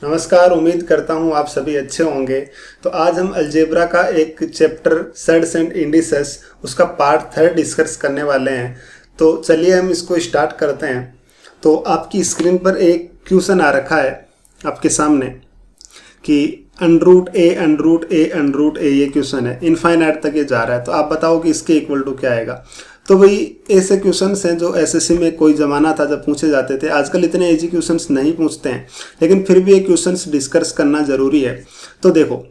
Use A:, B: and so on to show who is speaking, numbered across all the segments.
A: नमस्कार। उम्मीद करता हूँ आप सभी अच्छे होंगे। तो आज हम अलजेब्रा का एक चैप्टर सेट्स एंड इंडिसेस उसका पार्ट 3 डिस्कस करने वाले हैं। तो चलिए हम इसको स्टार्ट करते हैं। तो आपकी स्क्रीन पर एक क्वेश्चन आ रखा है आपके सामने कि √a ये क्वेश्चन है, इनफाइनाइट तक ये जा रहा है। तो आप बताओ कि इसके इक्वल टू क्या आएगा। तो भाई ऐसे क्वेश्चंस हैं जो एसएससी में कोई ज़माना था जब पूछे जाते थे। आजकल इतने इजी क्वेश्चंस नहीं पूछते हैं, लेकिन फिर भी ये क्वेश्चंस डिस्कस करना ज़रूरी है। तो देखो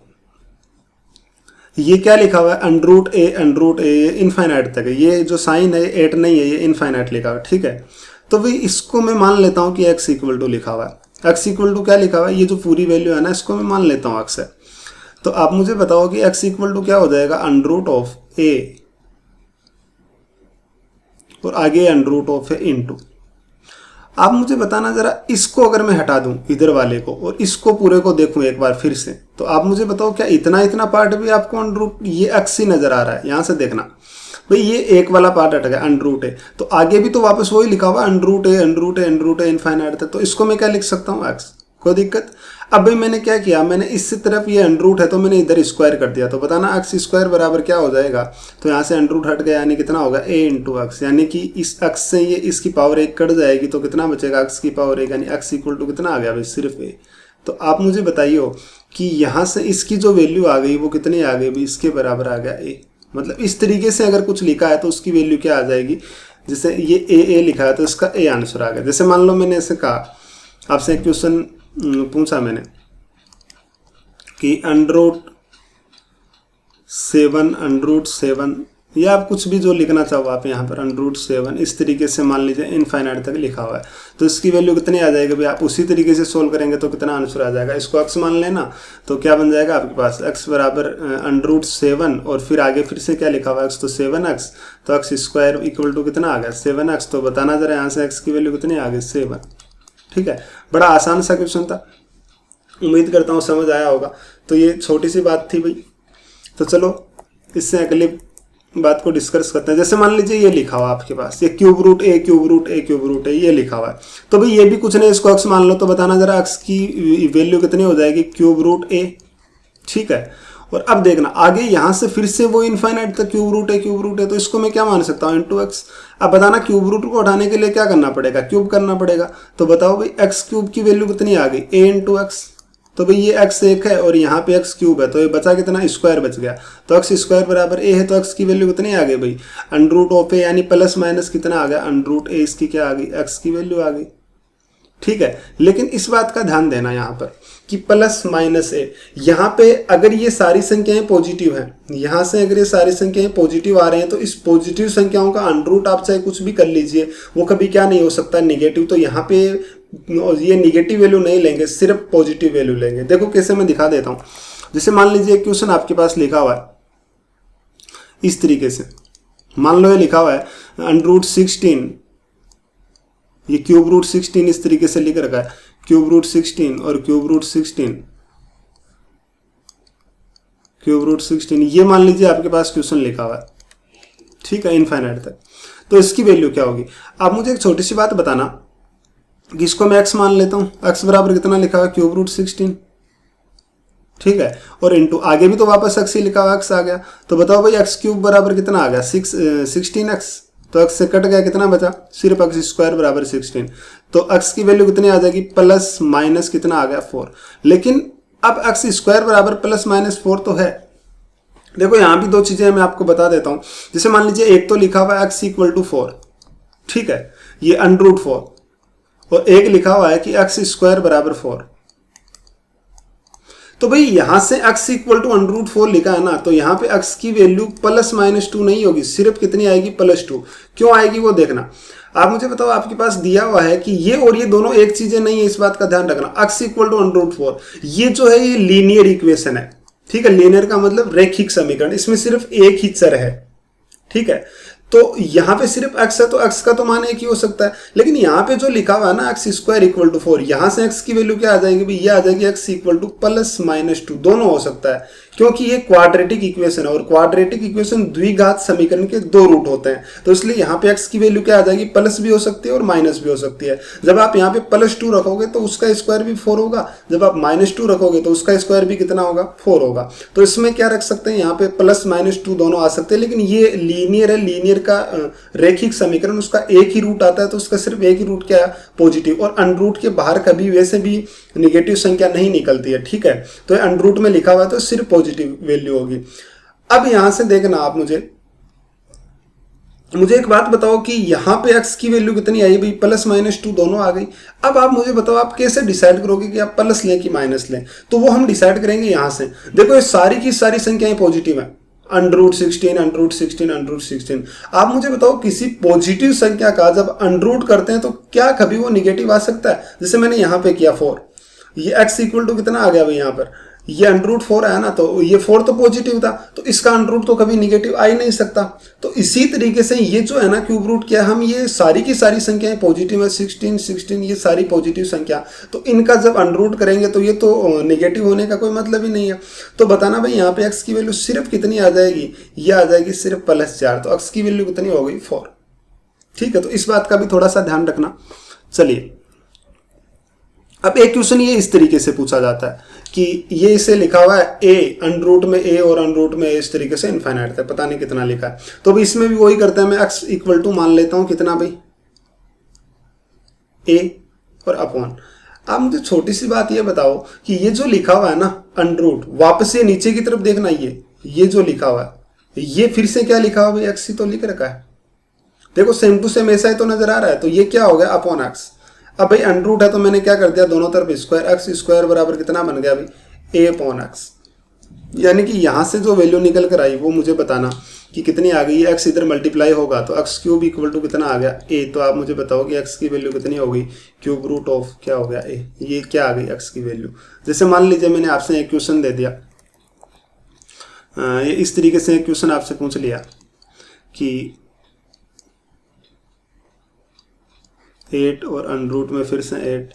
A: ये क्या लिखा हुआ है, √a ये इनफाइनाइट तक है। ये जो साइन है 8 नहीं है, ये इनफाइनाइट लिखा हुआ है, ठीक है। तो भाई इसको मैं मान लेता हूँ कि x इक्वल टू लिखा हुआ है। x इक्वल टू क्या लिखा हुआ है, ये जो पूरी वैल्यू है ना, इसको मैं मान लेता हूँ x है। तो आप मुझे बताओ कि x इक्वल टू क्या हो जाएगा, √a और आगे √a इंटू। आप मुझे बताना जरा, इसको अगर मैं हटा दूं इधर वाले को और इसको पूरे को देखूं एक बार फिर से, तो आप मुझे बताओ क्या इतना पार्ट भी आपको ये x ही नजर आ रहा है। यहां से देखना भाई, ये एक वाला पार्ट हट गया √a, तो आगे भी तो वापस वही लिखा हुआ √a इनफाइनाइट तक। तो इसको मैं क्या लिख सकता हूँ, x। कोई दिक्कत। अब भाई मैंने क्या किया, मैंने इस तरफ ये √ है तो मैंने इधर स्क्वायर कर दिया। तो बताना x स्क्वायर बराबर क्या हो जाएगा। तो यहाँ से √ हट गया, यानी कितना होगा a इंटू x, यानी कि इस x से ये इसकी पावर 1 कट जाएगी तो कितना बचेगा, x की पावर 1, यानी x इक्वल टू कितना आ गया भाई, सिर्फ a। तो आप मुझे बताइए कि यहाँ से इसकी जो वैल्यू आ गई वो कितनी आ गई भाई, इसके बराबर आ गया a। मतलब इस तरीके से अगर कुछ लिखा है तो उसकी वैल्यू क्या आ जाएगी। जैसे ये a लिखा है तो इसका a आंसर आ गया। जैसे मान लो मैंने ऐसे कहा, आपसे एक क्वेश्चन पूछा मैंने कि √7 या आप कुछ भी जो लिखना चाहो आप यहाँ पर √7 इस तरीके से मान लीजिए इनफाइनाइट तक लिखा हुआ है। तो इसकी वैल्यू कितनी आ जाएगी भाई, आप उसी तरीके से सोल्व करेंगे तो कितना आंसर आ जाएगा। इसको x मान लेना, तो क्या बन जाएगा आपके पास, x बराबर √7 और फिर आगे फिर से क्या लिखा हुआ है, x तो 7x, तो x स्क्वायर इक्वल टू कितना आ गया 7x। तो बताना जरा यहाँ से x की वैल्यू कितनी आ गई, 7। ठीक है, बड़ा आसान सा क्वेश्चन था, उम्मीद करता हूँ समझ आया होगा। तो ये छोटी सी बात थी भाई। तो चलो इससे अगली बात को डिस्कस करते हैं। जैसे मान लीजिए ये लिखा हुआ आपके पास, ये √a ये लिखा हुआ है। तो भाई ये भी कुछ नहीं, इसको x मान लो। तो बताना जरा x की वैल्यू कितनी हो जाएगी, √a। ठीक है, और अब देखना आगे यहाँ से फिर से वो इनफाइनाइट तक √a, तो इसको मैं क्या मान सकता हूँ, इंटू x। अब बताना √√ को हटाने के लिए क्या करना पड़ेगा, क्यूब करना पड़ेगा। तो बताओ भाई x³ की वैल्यू कितनी आ गई, a इंटू x। तो भाई ये x एक है और यहाँ पे x³ है, तो ये बचा कितना, स्क्वायर बच गया। तो x स्क्वायर बराबर a है, तो x की वैल्यू कितनी आ गई भाई, √a, यानी प्लस माइनस कितना आ गया, √a इसकी क्या आ गई, x की वैल्यू आ गई। ठीक है, लेकिन इस बात का ध्यान देना यहाँ पर कि प्लस माइनस ए, यहाँ पे अगर ये सारी संख्याएं पॉजिटिव हैं, यहाँ से अगर ये सारी संख्याएं पॉजिटिव आ रहे हैं, तो इस पॉजिटिव संख्याओं का √ आप चाहे कुछ भी कर लीजिए, वो कभी क्या नहीं हो सकता, नेगेटिव। तो यहाँ पे ये नेगेटिव वैल्यू नहीं लेंगे, सिर्फ पॉजिटिव वैल्यू लेंगे। देखो कैसे, मैं दिखा देता हूँ। जैसे मान लीजिए एक क्वेश्चन आपके पास लिखा हुआ है इस तरीके से, मान लो ये लिखा हुआ है √16, ये √16 इस तरीके से लिख रखा है, √16 और √16 ये मान लीजिए आपके पास क्वेश्चन लिखा हुआ है, ठीक है, इनफाइनाइट तक। तो इसकी वैल्यू क्या होगी। आप मुझे एक छोटी सी बात बताना कि इसको मैं x मान लेता हूँ, x बराबर कितना लिखा हुआ है, √16। ठीक है, और इंटू आगे भी तो वापस x ही लिखा हुआ, x आ गया। तो बताओ भाई x³ बराबर कितना आ गया, 16x। तो x से कट गया, कितना बचा, सिर्फ x स्क्वायर बराबर 16। तो x की वैल्यू कितनी आ जाएगी, प्लस माइनस कितना आ गया, 4। लेकिन अब x स्क्वायर बराबर प्लस माइनस 4 तो है। देखो यहाँ भी दो चीजें मैं आपको बता देता हूँ। जैसे मान लीजिए एक तो लिखा हुआ है x इक्वल टू 4, ठीक है, ये √4, और एक लिखा हुआ है कि x स्क्वायर बराबर 4। तो भाई यहां से x इक्वल टू √4 लिखा है ना, तो यहाँ पे x की वैल्यू प्लस माइनस 2 नहीं होगी, सिर्फ कितनी आएगी, +2। क्यों आएगी वो देखना। आप मुझे बताओ, आपके पास दिया हुआ है कि ये और ये दोनों एक चीजें नहीं है, इस बात का ध्यान रखना। x इक्वल टू √4 ये जो है ये लीनियर इक्वेशन है, ठीक है। लीनियर का मतलब रैखिक समीकरण, इसमें सिर्फ एक ही चर है, ठीक है। तो यहाँ पे सिर्फ x है, तो x का तो मान एक ही हो सकता है। लेकिन यहाँ पे जो लिखा हुआ है ना x स्क्वायर इक्वल टू 4, यहाँ से x की वैल्यू क्या आ जाएगी भाई, ये आ जाएगी x equal two plus minus 2, दोनों हो सकता है। क्योंकि ये क्वाड्रेटिक इक्वेशन है और क्वाड्रेटिक इक्वेशन द्विघात समीकरण के दो रूट होते हैं, तो इसलिए यहाँ पे x की वैल्यू क्या आ जाएगी, प्लस भी हो सकती है और माइनस भी हो सकती है। जब आप यहाँ पे +2 रखोगे तो उसका स्क्वायर भी 4 होगा, जब आप -2 रखोगे तो उसका स्क्वायर भी कितना होगा, 4 होगा। तो इसमें क्या रख सकते हैं, यहाँ पे +-2 दोनों आ सकते हैं, लेकिन ये लीनियर है, लीनियर का रेखिक समीकरण, उसका एक ही रूट आता है, तो उसका सिर्फ एक ही रूट क्या है, पॉजिटिव, और अंडरूट के बाहर कभी वैसे भी निगेटिव संख्या नहीं निकलती है, ठीक है। तो अंडरूट में लिखा हुआ है तो सिर्फ पॉजिटिव वैल्यू होगी। अब यहां से देखना आप मुझे एक बात बताओ कि यहाँ पे x की वैल्यू कितनी आई भाई, +-2 दोनों आ गई। अब आप मुझे बताओ आप कैसे डिसाइड करोगे कि आप प्लस लें कि माइनस लें, तो वो हम डिसाइड करेंगे यहाँ से। देखो ये सारी की सारी संख्याएं पॉजिटिव हैं, √16, √16, √16। आप मुझे बताओ किसी पॉजिटिव संख्या का जब अंडरूट करते हैं तो क्या कभी वो निगेटिव आ सकता है। जैसे मैंने यहाँ पे किया 4, ये x इक्वल टू कितना आ गया भाई, यहाँ पर ये √4 है ना, तो ये 4 तो पॉजिटिव था, तो इसका अंडरूट तो कभी निगेटिव आ ही नहीं सकता। तो इसी तरीके से ये जो है ना क्यूब रूट क्या, हम ये सारी की सारी संख्याएं पॉजिटिव है, 16 ये सारी पॉजिटिव संख्या, तो इनका जब अंडरूट करेंगे तो ये तो निगेटिव होने का कोई मतलब ही नहीं है। तो बताना भाई यहाँ पे x की वैल्यू सिर्फ कितनी आ जाएगी, ये आ जाएगी सिर्फ +4, तो x की वैल्यू कितनी हो गई, 4, ठीक है। तो इस बात का भी थोड़ा सा ध्यान रखना। चलिए अब एक क्वेश्चन ये इस तरीके से पूछा जाता है कि ये इसे लिखा हुआ है a, अंडरूट में a और अंडरूट में a, इस तरीके से इनफाइनाइट है, पता नहीं कितना लिखा है। तो अभी इसमें भी वही करते हैं, मैं x इक्वल टू मान लेता हूं कितना भाई, a और अपॉन। आप मुझे छोटी सी बात ये बताओ कि ये जो लिखा हुआ है ना अंडरूट, वापस ये नीचे की तरफ देखना, ये जो लिखा हुआ है ये फिर से क्या लिखा हुआ है, x ही तो लिख रखा है, देखो सेम टू सेम ऐसा ही तो नजर आ रहा है। तो ये क्या हो गया, अपॉन x। अब भाई अंडरूट है तो मैंने क्या कर दिया, दोनों तरफ स्क्वायर, x स्क्वायर बराबर कितना बन गया भाई, a/x। यानी कि यहां से जो वैल्यू निकल कर आई वो मुझे बताना कि कितनी आ गई। x इधर मल्टीप्लाई होगा तो x³ इक्वल टू कितना आ गया, a। तो आप मुझे बताओ कि x की वैल्यू कितनी होगी, क्यूब रूट ऑफ क्या हो गया, a। ये क्या आ गई x की वैल्यू। जैसे मान लीजिए मैंने आपसे एक क्वेश्चन दे दिया, ये इस तरीके से एक क्वेश्चन आपसे पूछ लिया कि 8 और अंडरूट में फिर से 8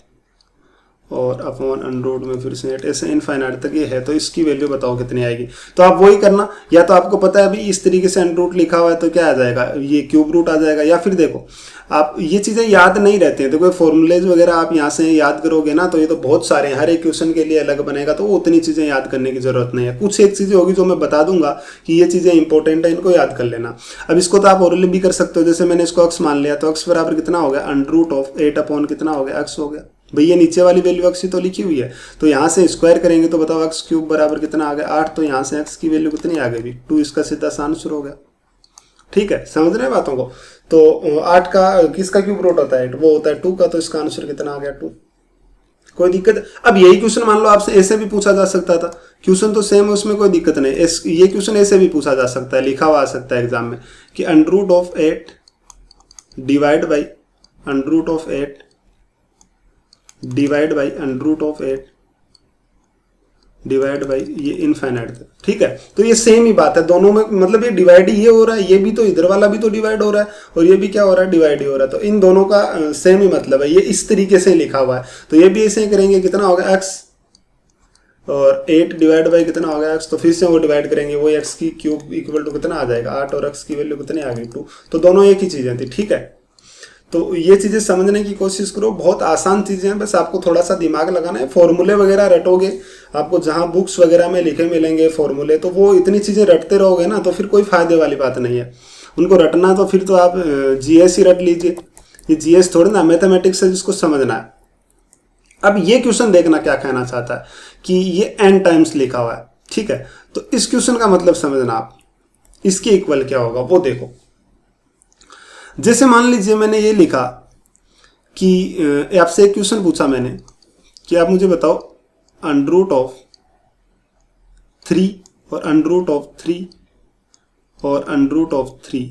A: और अपॉन अंडरूट में फिर से 8, ऐसे इनफाइनाइट तक ये है, तो इसकी वैल्यू बताओ कितनी आएगी। तो आप वही करना, या तो आपको पता है अभी इस तरीके से अंडरूट लिखा हुआ है तो क्या आ जाएगा, ये क्यूब रूट आ जाएगा, या फिर देखो आप ये चीज़ें याद नहीं रहती हैं तो कोई फॉर्मूलेज वगैरह आप यहाँ से याद करोगे ना तो ये तो बहुत सारे हैं, हर एक क्वेश्चन के लिए अलग बनेगा, तो उतनी चीज़ें याद करने की जरूरत नहीं है। कुछ एक चीज़ें होगी जो मैं बता दूंगा कि ये चीज़ें इंपॉर्टेंट है, इनको याद कर लेना। अब इसको तो आप ओरली भी कर सकते हो, जैसे मैंने इसको x मान लिया तो x बराबर कितना हो गया, अंडरूट ऑफ 8 अपॉन कितना हो गया, x हो गया। भाई ये नीचे वाली वैल्यू x ही तो लिखी हुई है, तो यहाँ से स्क्वायर करेंगे तो बताओ x³ बराबर कितना आ गया, 8। तो यहाँ से x की वैल्यू कितनी आ गई, 2। इसका सीधा सा आंसर हो गया, ठीक है, समझ रहे हैं बातों को। तो 8 का किसका क्यूब रूट होता है, 8, वो होता है 2 का, तो इसका आंसर कितना आ गया, 2। कोई दिक्कत। अब यही क्वेश्चन मान लो आपसे ऐसे भी पूछा जा सकता था, क्वेश्चन तो सेम है, उसमें कोई दिक्कत नहीं। ये क्वेश्चन ऐसे भी पूछा जा सकता है, लिखा हुआ आ सकता है एग्जाम में कि under root of 8 divide by under root of 8 divide by under root of 8 divide by ये इनफाइनाइट तक, ठीक है। तो ये सेम ही बात है दोनों में, मतलब ये डिवाइड ही ये हो रहा है, ये भी तो इधर वाला भी तो डिवाइड हो रहा है और ये भी क्या हो रहा है, डिवाइड ही हो रहा है। तो इन दोनों का सेम ही मतलब है, ये इस तरीके से लिखा हुआ है। तो ये भी ऐसे ही करेंगे, कितना होगा x और 8 डिवाइड बाई कितना होगा x, तो फिर से वो डिवाइड करेंगे, वो x की क्यूब इक्वल टू कितना आ जाएगा, 8 और x की वैल्यू कितनी आ गई, 2। तो दोनों एक ही चीजें थी, ठीक है। तो ये चीज़ें समझने की कोशिश करो, बहुत आसान चीज़ें हैं, बस आपको थोड़ा सा दिमाग लगाना है। फॉर्मूले वगैरह रटोगे, आपको जहाँ बुक्स वगैरह में लिखे मिलेंगे फॉर्मूले, तो वो इतनी चीज़ें रटते रहोगे ना तो फिर कोई फायदे वाली बात नहीं है। उनको रटना तो फिर तो आप जीएस ही रट लीजिए, ये जीएस थोड़ी ना मैथमेटिक्स है जिसको समझना है। अब ये क्वेश्चन देखना क्या कहना चाहता है कि ये n टाइम्स लिखा हुआ है, ठीक है। तो इस क्वेश्चन का मतलब समझना आप, इसके इक्वल क्या होगा वो देखो। जैसे मान लीजिए मैंने ये लिखा कि आपसे एक क्वेश्चन पूछा मैंने कि आप मुझे बताओ अंडरूट ऑफ 3 और अंडरूट ऑफ 3 और अंडरूट ऑफ 3,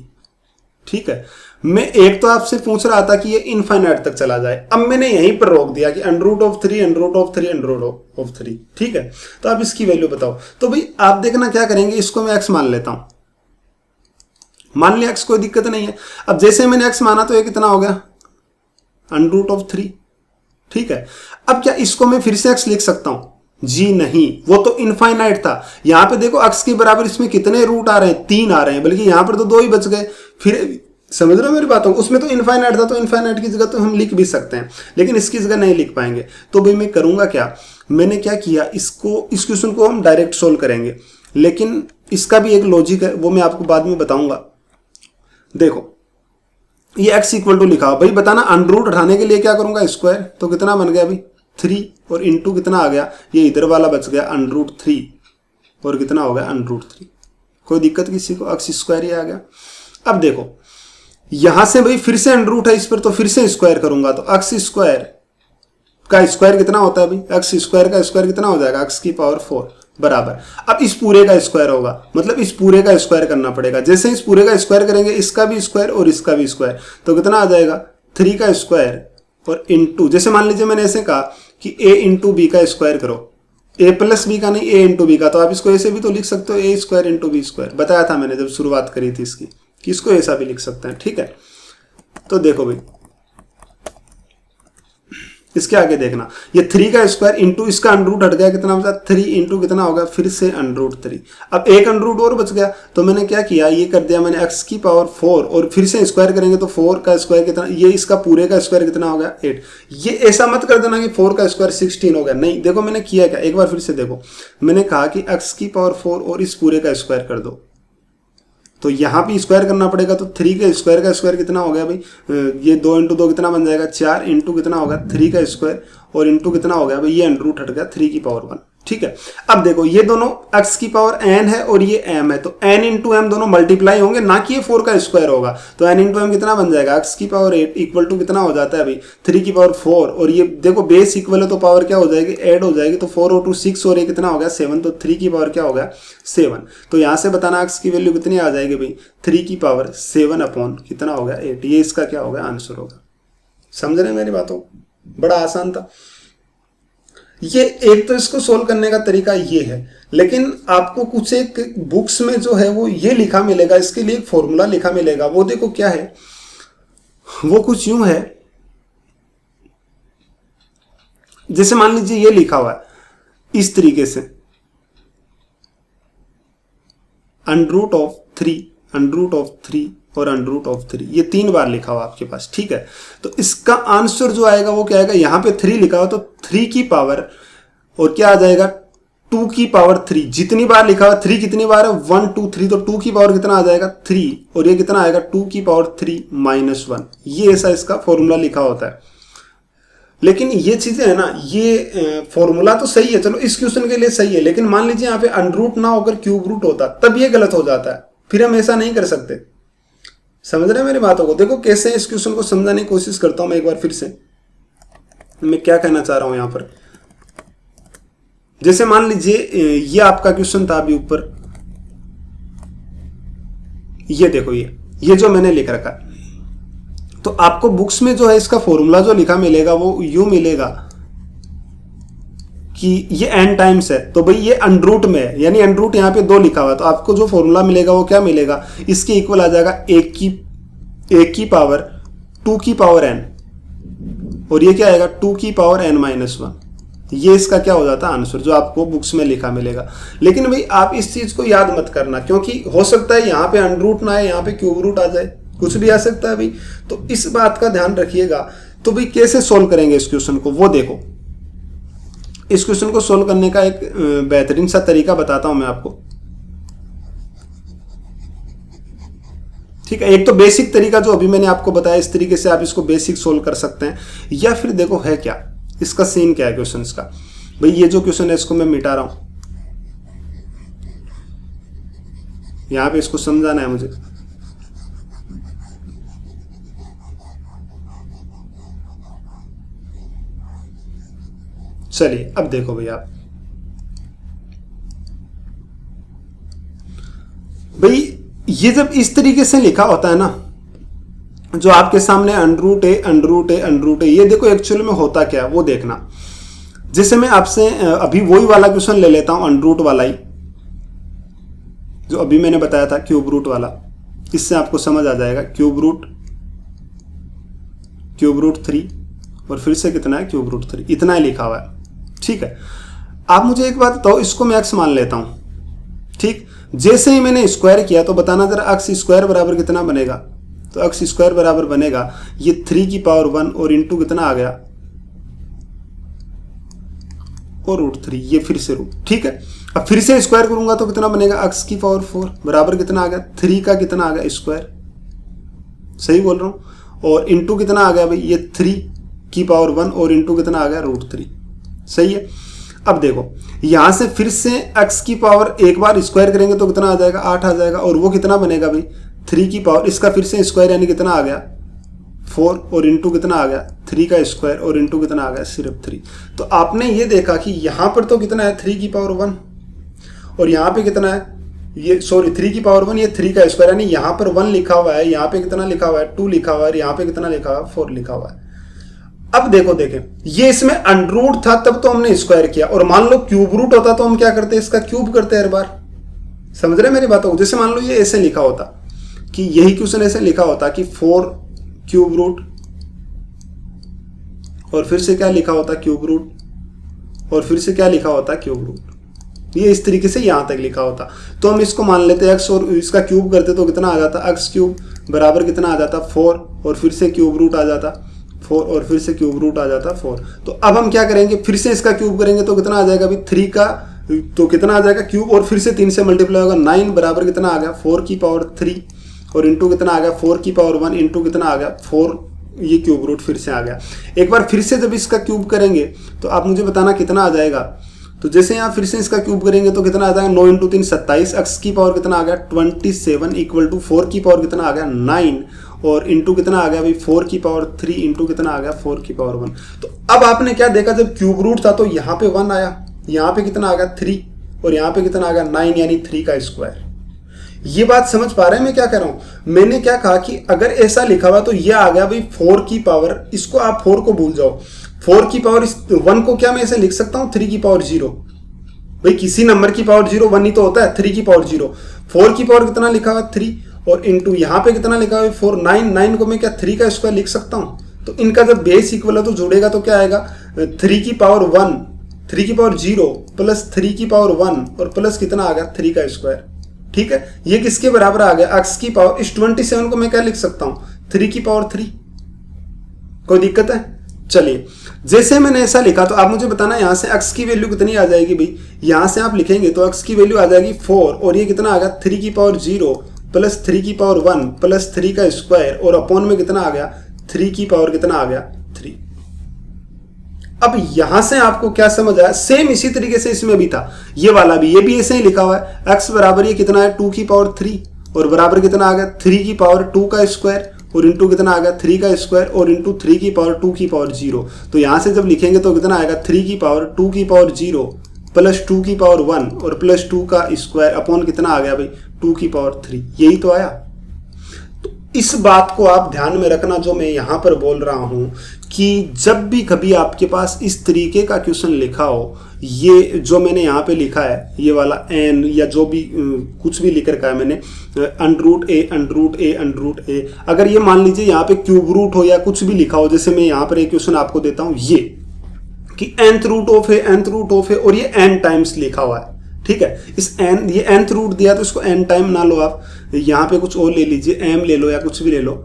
A: ठीक है। मैं एक तो आपसे पूछ रहा था कि ये इनफाइनाइट तक चला जाए, अब मैंने यहीं पर रोक दिया कि under root of 3 under root of 3 under root of 3, ठीक है। तो आप इसकी वैल्यू बताओ। तो भाई आप देखना क्या करेंगे, इसको मैं x मान लेता हूं, मान लिया x, कोई दिक्कत नहीं है। अब जैसे मैंने x माना तो ये कितना हो गया, अंडरूट ऑफ 3, ठीक है। अब क्या इसको मैं फिर से x लिख सकता हूं, जी नहीं, वो तो इनफाइनाइट था। यहां पे देखो x के बराबर इसमें कितने रूट आ रहे हैं, 3 आ रहे हैं, बल्कि यहां पर तो 2 ही बच गए। फिर समझ रहे हो मेरी बातों को, उसमें तो इनफाइनाइट था, तो इनफाइनाइट की जगह तो हम लिख भी सकते हैं, लेकिन इसकी जगह नहीं लिख पाएंगे। तो भाई मैं करूंगा क्या, मैंने क्या किया, इसको इस क्वेश्चन को हम डायरेक्ट सोल्व करेंगे, लेकिन इसका भी एक लॉजिक है, वो मैं आपको बाद में बताऊंगा। देखो ये x इक्वल टू लिखा, भाई बताना अंडर रूट हटाने के लिए क्या करूंगा, स्क्वायर, तो कितना बन गया भाई 3, और इंटू कितना आ गया, ये इधर वाला बच गया अंडर रूट 3, और कितना हो गया अंडर रूट 3। कोई दिक्कत किसी को, x स्क्वायर ही आ गया। अब देखो यहां से भाई फिर से अंडर रूट है इस पर, तो फिर से स्क्वायर करूंगा, तो x स्क्वायर का स्क्वायर कितना होता है भाई, x स्क्वायर का स्क्वायर कितना हो जाएगा, x की पावर 4 बराबर। अब इस पूरे का स्क्वायर होगा, मतलब इस पूरे का स्क्वायर करना पड़ेगा। जैसे इस पूरे का स्क्वायर करेंगे, इसका भी स्क्वायर और इसका भी स्क्वायर, तो कितना आ जाएगा 3 का स्क्वायर और इंटू, जैसे मान लीजिए मैंने ऐसे कहा कि a इंटू बी का स्क्वायर करो, a प्लस बी का नहीं, a इंटू बी का, तो आप इसको ऐसे भी तो लिख सकते हो, a square into B square. बताया था मैंने जब शुरुआत करी थी इसकी, कि इसको ऐसा भी लिख सकते हैं, ठीक है। तो देखो भाई इसके आगे देखना, ये 3 का स्क्वायर इंटू इसका अंडर रूट हट गया, कितना बचा 3 इंटू कितना होगा फिर से अंडर रूट 3। अब एक अंडर रूट और बच गया, तो मैंने क्या किया, ये कर दिया मैंने x की पावर 4, और फिर से स्क्वायर करेंगे तो 4 का स्क्वायर कितना, ये इसका पूरे का स्क्वायर कितना हो गया 8। ये ऐसा मत कर देना कि 4 का स्क्वायर 16 हो गया, नहीं, देखो मैंने किया क्या, एक बार फिर से देखो, मैंने कहा कि x की पावर 4 और इस पूरे का स्क्वायर कर दो, तो यहाँ भी स्क्वायर करना पड़ेगा, तो 3 के स्क्वायर का स्क्वायर कितना हो गया भाई, ये 2 इंटू 2 कितना बन जाएगा 4, इंटू कितना होगा 3 का स्क्वायर, और इंटू कितना हो गया भाई, ये अंडर रूट हट गया 3 की पावर 1, ठीक है। अब देखो ये दोनों x की पावर n है और ये m है, तो n इंटू m दोनों मल्टीप्लाई होंगे, ना कि ये 4 का स्क्वायर होगा, तो n इंटू m कितना बन जाएगा, x की पावर 8 इक्वल टू कितना हो जाता है अभी 3 की पावर 4, और ये देखो बेस इक्वल है तो पावर क्या हो जाएगी, ऐड हो जाएगी, तो 4 और 2 6, और ये कितना हो गया 7, तो 3 की पावर क्या हो गया 7। तो यहाँ से बताना x की वैल्यू कितनी आ जाएगी भाई, 3 की पावर 7 अपॉन कितना हो गया 8, ये इसका क्या होगा आंसर होगा। समझ रहे हैं मेरी बातों, बड़ा आसान था ये। एक तो इसको सोल्व करने का तरीका ये है, लेकिन आपको कुछ एक बुक्स में जो है वो ये लिखा मिलेगा, इसके लिए एक फॉर्मूला लिखा मिलेगा, वो देखो क्या है, वो कुछ यूं है, जैसे मान लीजिए ये लिखा हुआ है इस तरीके से, under root of 3, under root of 3 और अंडर रूट ऑफ 3, ये 3 बार लिखा हुआ आपके पास, ठीक है। तो इसका आंसर जो आएगा वो क्या आएगा, यहां पे 3 लिखा हुआ, तो 3 की पावर और क्या आ जाएगा 2 की पावर 3, जितनी बार लिखा हुआ 3 कितनी बार है 1 2 3, तो 2 की पावर कितना आ जाएगा 3, और ये कितना आएगा 2 की पावर 3 माइनस 1, ये ऐसा इसका फॉर्मूला लिखा होता है। लेकिन ये चीजें है ना, ये फॉर्मूला तो सही है, चलो इस क्वेश्चन के लिए सही है, लेकिन मान लीजिए यहाँ पे अंडर रूट ना होकर क्यूब रूट होता, तब ये गलत हो जाता है, फिर हम ऐसा नहीं कर सकते। समझ रहे हैं मेरी बातों को, देखो कैसे इस क्वेश्चन को समझाने की कोशिश करता हूं मैं एक बार फिर से, मैं क्या कहना चाह रहा हूं यहां पर। जैसे मान लीजिए ये आपका क्वेश्चन था अभी ऊपर, ये देखो ये जो मैंने लिख रखा है, तो आपको बुक्स में जो है इसका फॉर्मूला जो लिखा मिलेगा वो यूं मिलेगा कि ये n टाइम्स है, तो भाई ये अंडर रूट में है, यानी अंडर रूट यहाँ पे 2 लिखा हुआ है, तो आपको जो फॉर्मूला मिलेगा वो क्या मिलेगा, इसके इक्वल आ जाएगा 1 की पावर 2 की पावर n, और ये क्या आएगा 2 की पावर n माइनस 1, ये इसका क्या हो जाता है आंसर, जो आपको बुक्स में लिखा मिलेगा। लेकिन भाई आप इस चीज को याद मत करना, क्योंकि हो सकता है यहाँ पे अंडर रूट ना आए, यहाँ पे क्यूब रूट आ जाए, कुछ भी आ सकता है भाई, तो इस बात का ध्यान रखिएगा। तो भाई कैसे सोल्व करेंगे इस क्वेश्चन को, वो देखो, इस क्वेश्चन को सोल्व करने का एक बेहतरीन सा तरीका बताता हूं मैं आपको, ठीक है। एक तो बेसिक तरीका जो अभी मैंने आपको बताया, इस तरीके से आप इसको बेसिक सोल्व कर सकते हैं, या फिर देखो है क्या, इसका सीन क्या है क्वेश्चन का। भाई ये जो क्वेश्चन है इसको मैं मिटा रहा हूं, यहां पे इसको समझाना है मुझे। चलिए अब देखो भैया, भाई ये जब इस तरीके से लिखा होता है ना, जो आपके सामने अंडर रूट है अंडर रूट है अंडर रूट है, ये देखो एक्चुअल में होता क्या है वो देखना। जैसे मैं आपसे अभी वही वाला क्वेश्चन ले लेता हूं, अंडर रूट वाला ही जो अभी मैंने बताया था, क्यूब रूट वाला, इससे आपको समझ आ जाएगा। क्यूब रूट 3 और फिर से कितना है क्यूब रूट 3, इतना ही लिखा हुआ है, ठीक है। आप मुझे एक बात बताओ, इसको मैं x मान लेता हूं, ठीक। जैसे ही मैंने स्क्वायर किया तो बताना जरा x स्क्वायर बराबर कितना बनेगा। तो x स्क्वायर बराबर बनेगा ये 3 की पावर 1 और इंटू कितना आ गया, और √3, ये फिर से रूट, ठीक है। अब फिर से स्क्वायर करूंगा तो कितना बनेगा, x की पावर 4 बराबर कितना आ गया, 3 का कितना आ गया स्क्वायर, सही बोल रहा हूं। और इंटू कितना आ गया भाई, ये 3 की पावर 1 और इंटू कितना आ गया, √3, सही है। अब देखो यहां से फिर से x की पावर एक बार स्क्वायर करेंगे तो कितना आ जाएगा, 8 आ जाएगा, और वो कितना बनेगा भाई, 3 की पावर, इसका फिर से स्क्वायर यानी कितना आ गया 4 और इंटू कितना आ गया 3 का स्क्वायर और इंटू कितना आ गया सिर्फ 3। तो आपने ये देखा कि यहां पर तो कितना है 3 की पावर 1 और यहां पे कितना है, ये सॉरी 3 की पावर 1, ये 3 का स्क्वायर, यानी यहां पर 1 लिखा हुआ है, यहां पे कितना लिखा हुआ है 2 लिखा हुआ है, यहां पे कितना लिखा हुआ है 4 लिखा हुआ है। अब देखो देखें, ये इसमें अंडर था तब तो हमने स्क्वायर किया, और मान लो क्यूब रूट होता तो हम क्या करते, इसका क्यूब करते हर बार, समझ रहे मेरी बातों को। जैसे मान लो ये ऐसे लिखा होता कि यही क्वेश्चन ऐसे लिखा होता कि 4 क्यूब रूट और फिर से क्या लिखा होता क्यूब रूट और फिर से क्या लिखा होता क्यूब रूट, ये इस तरीके से यहां तक लिखा होता। तो हम इसको मान लेते x और इसका क्यूब करते तो कितना आ जाता, x क्यूब बराबर कितना आ जाता 4 और फिर से क्यूब रूट आ जाता 4 और फिर से क्यूब रूट आ जाता 4। तो अब हम क्या करेंगे, फिर से इसका क्यूब करेंगे तो कितना आ जाएगा अभी 3 का, तो कितना आ जाएगा क्यूब और फिर से 3 से मल्टीप्लाई होगा 9 बराबर कितना आ गया 4 की पावर 3 और इंटू कितना आ गया 4 की पावर 1 इंटू कितना आ गया 4, ये क्यूब रूट फिर से आ गया। एक बार फिर से जब इसका क्यूब करेंगे तो आप मुझे बताना कितना आ जाएगा। तो जैसे यहाँ फिर से इसका क्यूब करेंगे तो कितना आ जाएगा 9 इंटू 3 27, x की पावर कितना आ गया 27 इक्वल टू 4 की पावर कितना आ गया 9 और इंटू कितना आ गया भाई 4 की पावर 3 इंटू कितना आ गया 4 की पावर 1। तो अब आपने क्या देखा, जब क्यूब रूट था तो यहाँ पे 1 आया, यहाँ पे कितना आ गया 3 और यहाँ पे कितना आ गया 9 यानी 3 का स्क्वायर। ये बात समझ पा रहे हैं मैं क्या कह रहा हूं। मैंने क्या कहा कि अगर ऐसा लिखा हुआ तो ये आ गया भाई 4 की पावर, इसको आप 4 को भूल जाओ, 4 की पावर 1 को क्या मैं ऐसे लिख सकता हूं 3 की पावर 0। भाई किसी नंबर की पावर 0 1 ही तो होता है, 3 की पावर 0। 4 की पावर कितना लिखा हुआ 3 और इंटू यहाँ पे कितना लिखा हुआ 4, 9 को मैं क्या 3 का स्क्वायर लिख सकता हूँ। तो इनका जब बेस इक्वल है तो जुड़ेगा तो क्या आएगा 3 की पावर 1, 3 की पावर 0 प्लस 3 की पावर 1 और प्लस कितना आ गया 3 का स्क्वायर। ठीक है, ये किसके बराबर आ गया x की पावर, इस 27 को मैं क्या लिख सकता हूं 3 की पावर 3। कोई दिक्कत है? चलिए जैसे मैंने ऐसा लिखा तो आप मुझे बताना यहां से x की वैल्यू कितनी आ जाएगी भाई। यहां से आप लिखेंगे तो x की वैल्यू आ जाएगी 4 और ये कितना आ गया 3 की पावर 0 प्लस 3 की पावर 1 प्लस 3 का स्क्वायर और अपॉन में कितना आ गया 3 की पावर कितना आ गया 3। अब यहां से आपको क्या समझ आया, सेम इसी तरीके से इसमें भी था, ये वाला भी, ये भी ऐसे ही लिखा हुआ है x बराबर ये कितना है 2 की पावर 3 और बराबर कितना आ गया 3 की पावर 2 का स्क्वायर और इंटू कितना आ गया 3 का स्क्वायर और इंटू 3 की पावर 2 की पावर 0। तो यहां से जब लिखेंगे तो कितना आएगा 3 की पावर 2 की पावर 0 प्लस 2 की पावर 1 और प्लस 2 का स्क्वायर अपॉन कितना आ गया भाई 2 की पावर 3। यही तो आया। तो इस बात को आप ध्यान में रखना जो मैं यहां पर बोल रहा हूं कि जब भी कभी आपके पास इस तरीके का क्वेश्चन लिखा हो, ये जो मैंने यहाँ पे लिखा है ये वाला n या जो भी कुछ भी लिख रखा है मैंने √a, अगर ये मान लीजिए यहाँ पे क्यूब रूट हो या कुछ भी लिखा हो, जैसे मैं यहाँ पर एक क्वेश्चन आपको देता हूँ ये कि nth रूट ऑफ है और ये n टाइम्स लिखा हुआ है। ठीक है, इस n ये nth रूट दिया तो इसको n टाइम ना लो, आप यहाँ पे कुछ और ले लीजिए, m ले लो या कुछ भी ले लो।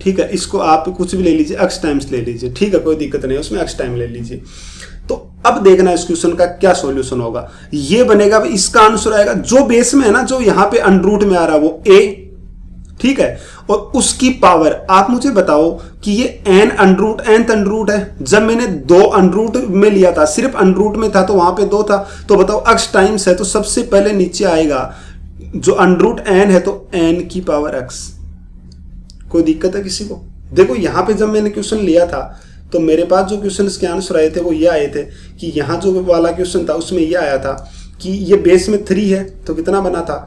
A: ठीक है, इसको आप कुछ भी ले लीजिए, x टाइम्स ले लीजिए, ठीक है कोई दिक्कत नहीं, उसमें x टाइम ले लीजिए। तो अब देखना इस क्वेश्चन का क्या सॉल्यूशन होगा। ये बनेगा इसका आंसर आएगा जो बेस में है ना, जो यहाँ पे अंडर में आ रहा है वो a, ठीक है, और उसकी पावर आप मुझे बताओ कि ये nth अंडर है। जब मैंने 2 अंडर में लिया था, सिर्फ अंडर में था तो वहां पे 2 था, तो बताओ x टाइम्स है तो सबसे पहले नीचे आएगा जो अंडर n है तो n की पावर x। कोई दिक्कत है किसी को? देखो यहाँ पे जब मैंने क्वेश्चन लिया था तो मेरे पास जो क्वेश्चन के आंसर आए थे वो ये आए थे कि यहाँ जो वाला क्वेश्चन था उसमें ये आया था कि ये बेस में 3 है तो कितना बना था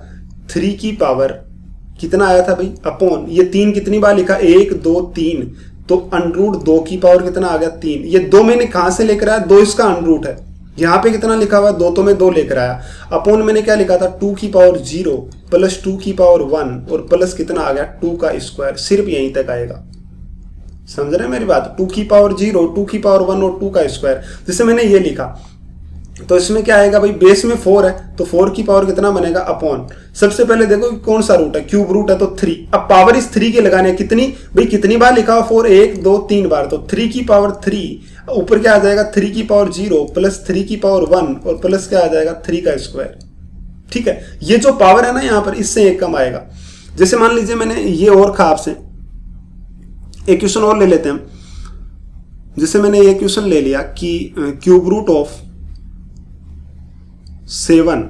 A: 3 की पावर कितना आया था भाई अपॉन, ये 3 कितनी बार लिखा 1 2 3 तो अंडर 2 की पावर कितना आ गया 3। ये 2 मैंने कहाँ से लेकर आया, 2 इसका अंडर है, यहाँ पे कितना लिखा हुआ 2 तो मैं 2 लेकर आया, अपॉन मैंने क्या लिखा था 2 की पावर 0 प्लस 2 की पावर 1 और प्लस कितना आ गया 2 का स्क्वायर। सिर्फ यहीं तक आएगा, समझ रहे हैं मेरी बात? 2 की पावर 0, 2 की पावर 1 और 2 का स्क्वायर। जैसे मैंने ये लिखा तो इसमें क्या आएगा भाई, बेस में 4 है तो 4 की पावर कितना बनेगा अपॉन, सबसे पहले देखो कौन सा रूट है, क्यूब रूट है तो 3। अब पावर इस 3 के लगाने है, कितनी भाई, कितनी बार लिखा हो 4, 1 2 3 बार, तो 3 की पावर 3 ऊपर क्या आ जाएगा 3 की पावर 0 प्लस 3 की पावर 1 और प्लस क्या आ जाएगा 3 का स्क्वायर। ठीक है, ये जो पावर है ना यहाँ पर इससे एक कम आएगा। जैसे मान लीजिए मैंने ये और कहा आपसे, एक क्वेश्चन और ले लेते हैं। जैसे मैंने ये क्वेश्चन ले लिया कि क्यूब रूट ऑफ 7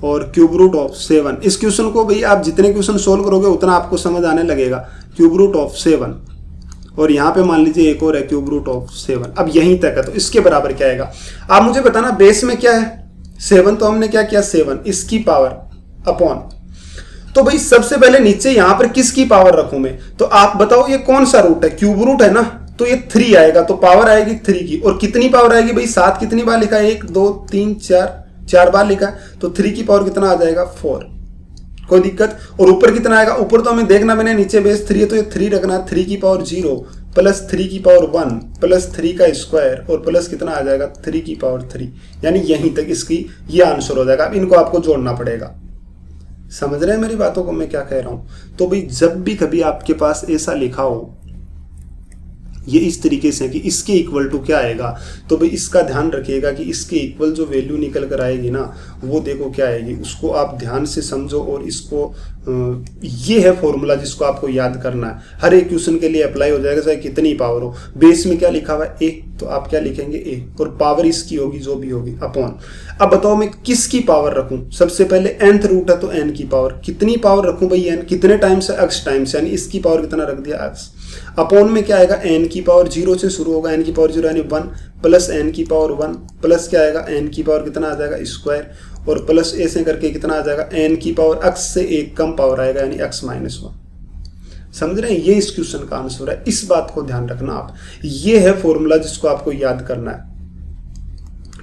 A: और क्यूब रूट ऑफ 7, इस क्वेश्चन को भाई आप जितने क्वेश्चन सोल्व करोगे उतना आपको समझ आने लगेगा। क्यूब रूट ऑफ 7 और यहाँ पे मान लीजिए एक और है क्यूब रूट ऑफ 7, अब यहीं तक है तो इसके बराबर क्या आएगा, आप मुझे बताना। बेस में क्या है 7, तो हमने क्या किया 7 इसकी पावर अपॉन, तो भाई सबसे पहले नीचे यहां पर किसकी पावर रखूं मैं, तो आप बताओ ये कौन सा रूट है, क्यूब रूट है ना, तो ये 3 आएगा तो पावर आएगी 3 की, और कितनी पावर आएगी भाई 7 कितनी बार लिखा है 1 2 3 4 बार लिखा है, तो 3 की पावर कितना आ जाएगा 4, कोई दिक्कत। और ऊपर कितना आएगा, ऊपर तो हमें देखना, मैंने नीचे बेस 3 है तो ये 3 रखना है, 3 की पावर 0 प्लस 3 की पावर 1 प्लस 3 का स्क्वायर और प्लस कितना आ जाएगा 3 की पावर 3, यानी यहीं तक इसकी ये आंसर हो जाएगा। अब इनको आपको जोड़ना पड़ेगा। समझ रहे हैं मेरी बातों को मैं क्या कह रहा हूं? तो भाई जब भी कभी आपके पास ऐसा लिखा हो ये इस तरीके से कि इसके इक्वल टू क्या आएगा, तो भाई इसका ध्यान रखिएगा कि इसके इक्वल जो वैल्यू निकल कर आएगी ना वो देखो क्या आएगी, उसको आप ध्यान से समझो। और इसको ये है फॉर्मूला जिसको आपको याद करना है, हर एक क्वेश्चन के लिए अप्लाई हो जाएगा चाहे कितनी पावर हो। बेस में क्या लिखा हुआ है ए, तो आप क्या लिखेंगे ए, और पावर इसकी होगी जो भी होगी अपॉन। अब बताओ मैं किसकी पावर रखूं, सबसे पहले nth रूट है तो n की पावर, कितनी पावर रखूं भाई n, कितने टाइम्स है x टाइम्स, यानी इसकी पावर कितना रख दिया x, अपॉन में क्या आएगा n की पावर 0 से शुरू होगा, n की पावर 0 यानी 1 प्लस n की पावर 1 प्लस क्या आएगा n की पावर कितना आ जाएगा स्क्वायर, और प्लस ऐसे करके कितना आ जाएगा n की पावर x से एक कम पावर आएगा यानी x माइनस 1। समझ रहे हैं, ये इस क्वेश्चन का आंसर है। इस बात को ध्यान रखना आप, ये है फॉर्मूला जिसको आपको याद करना है।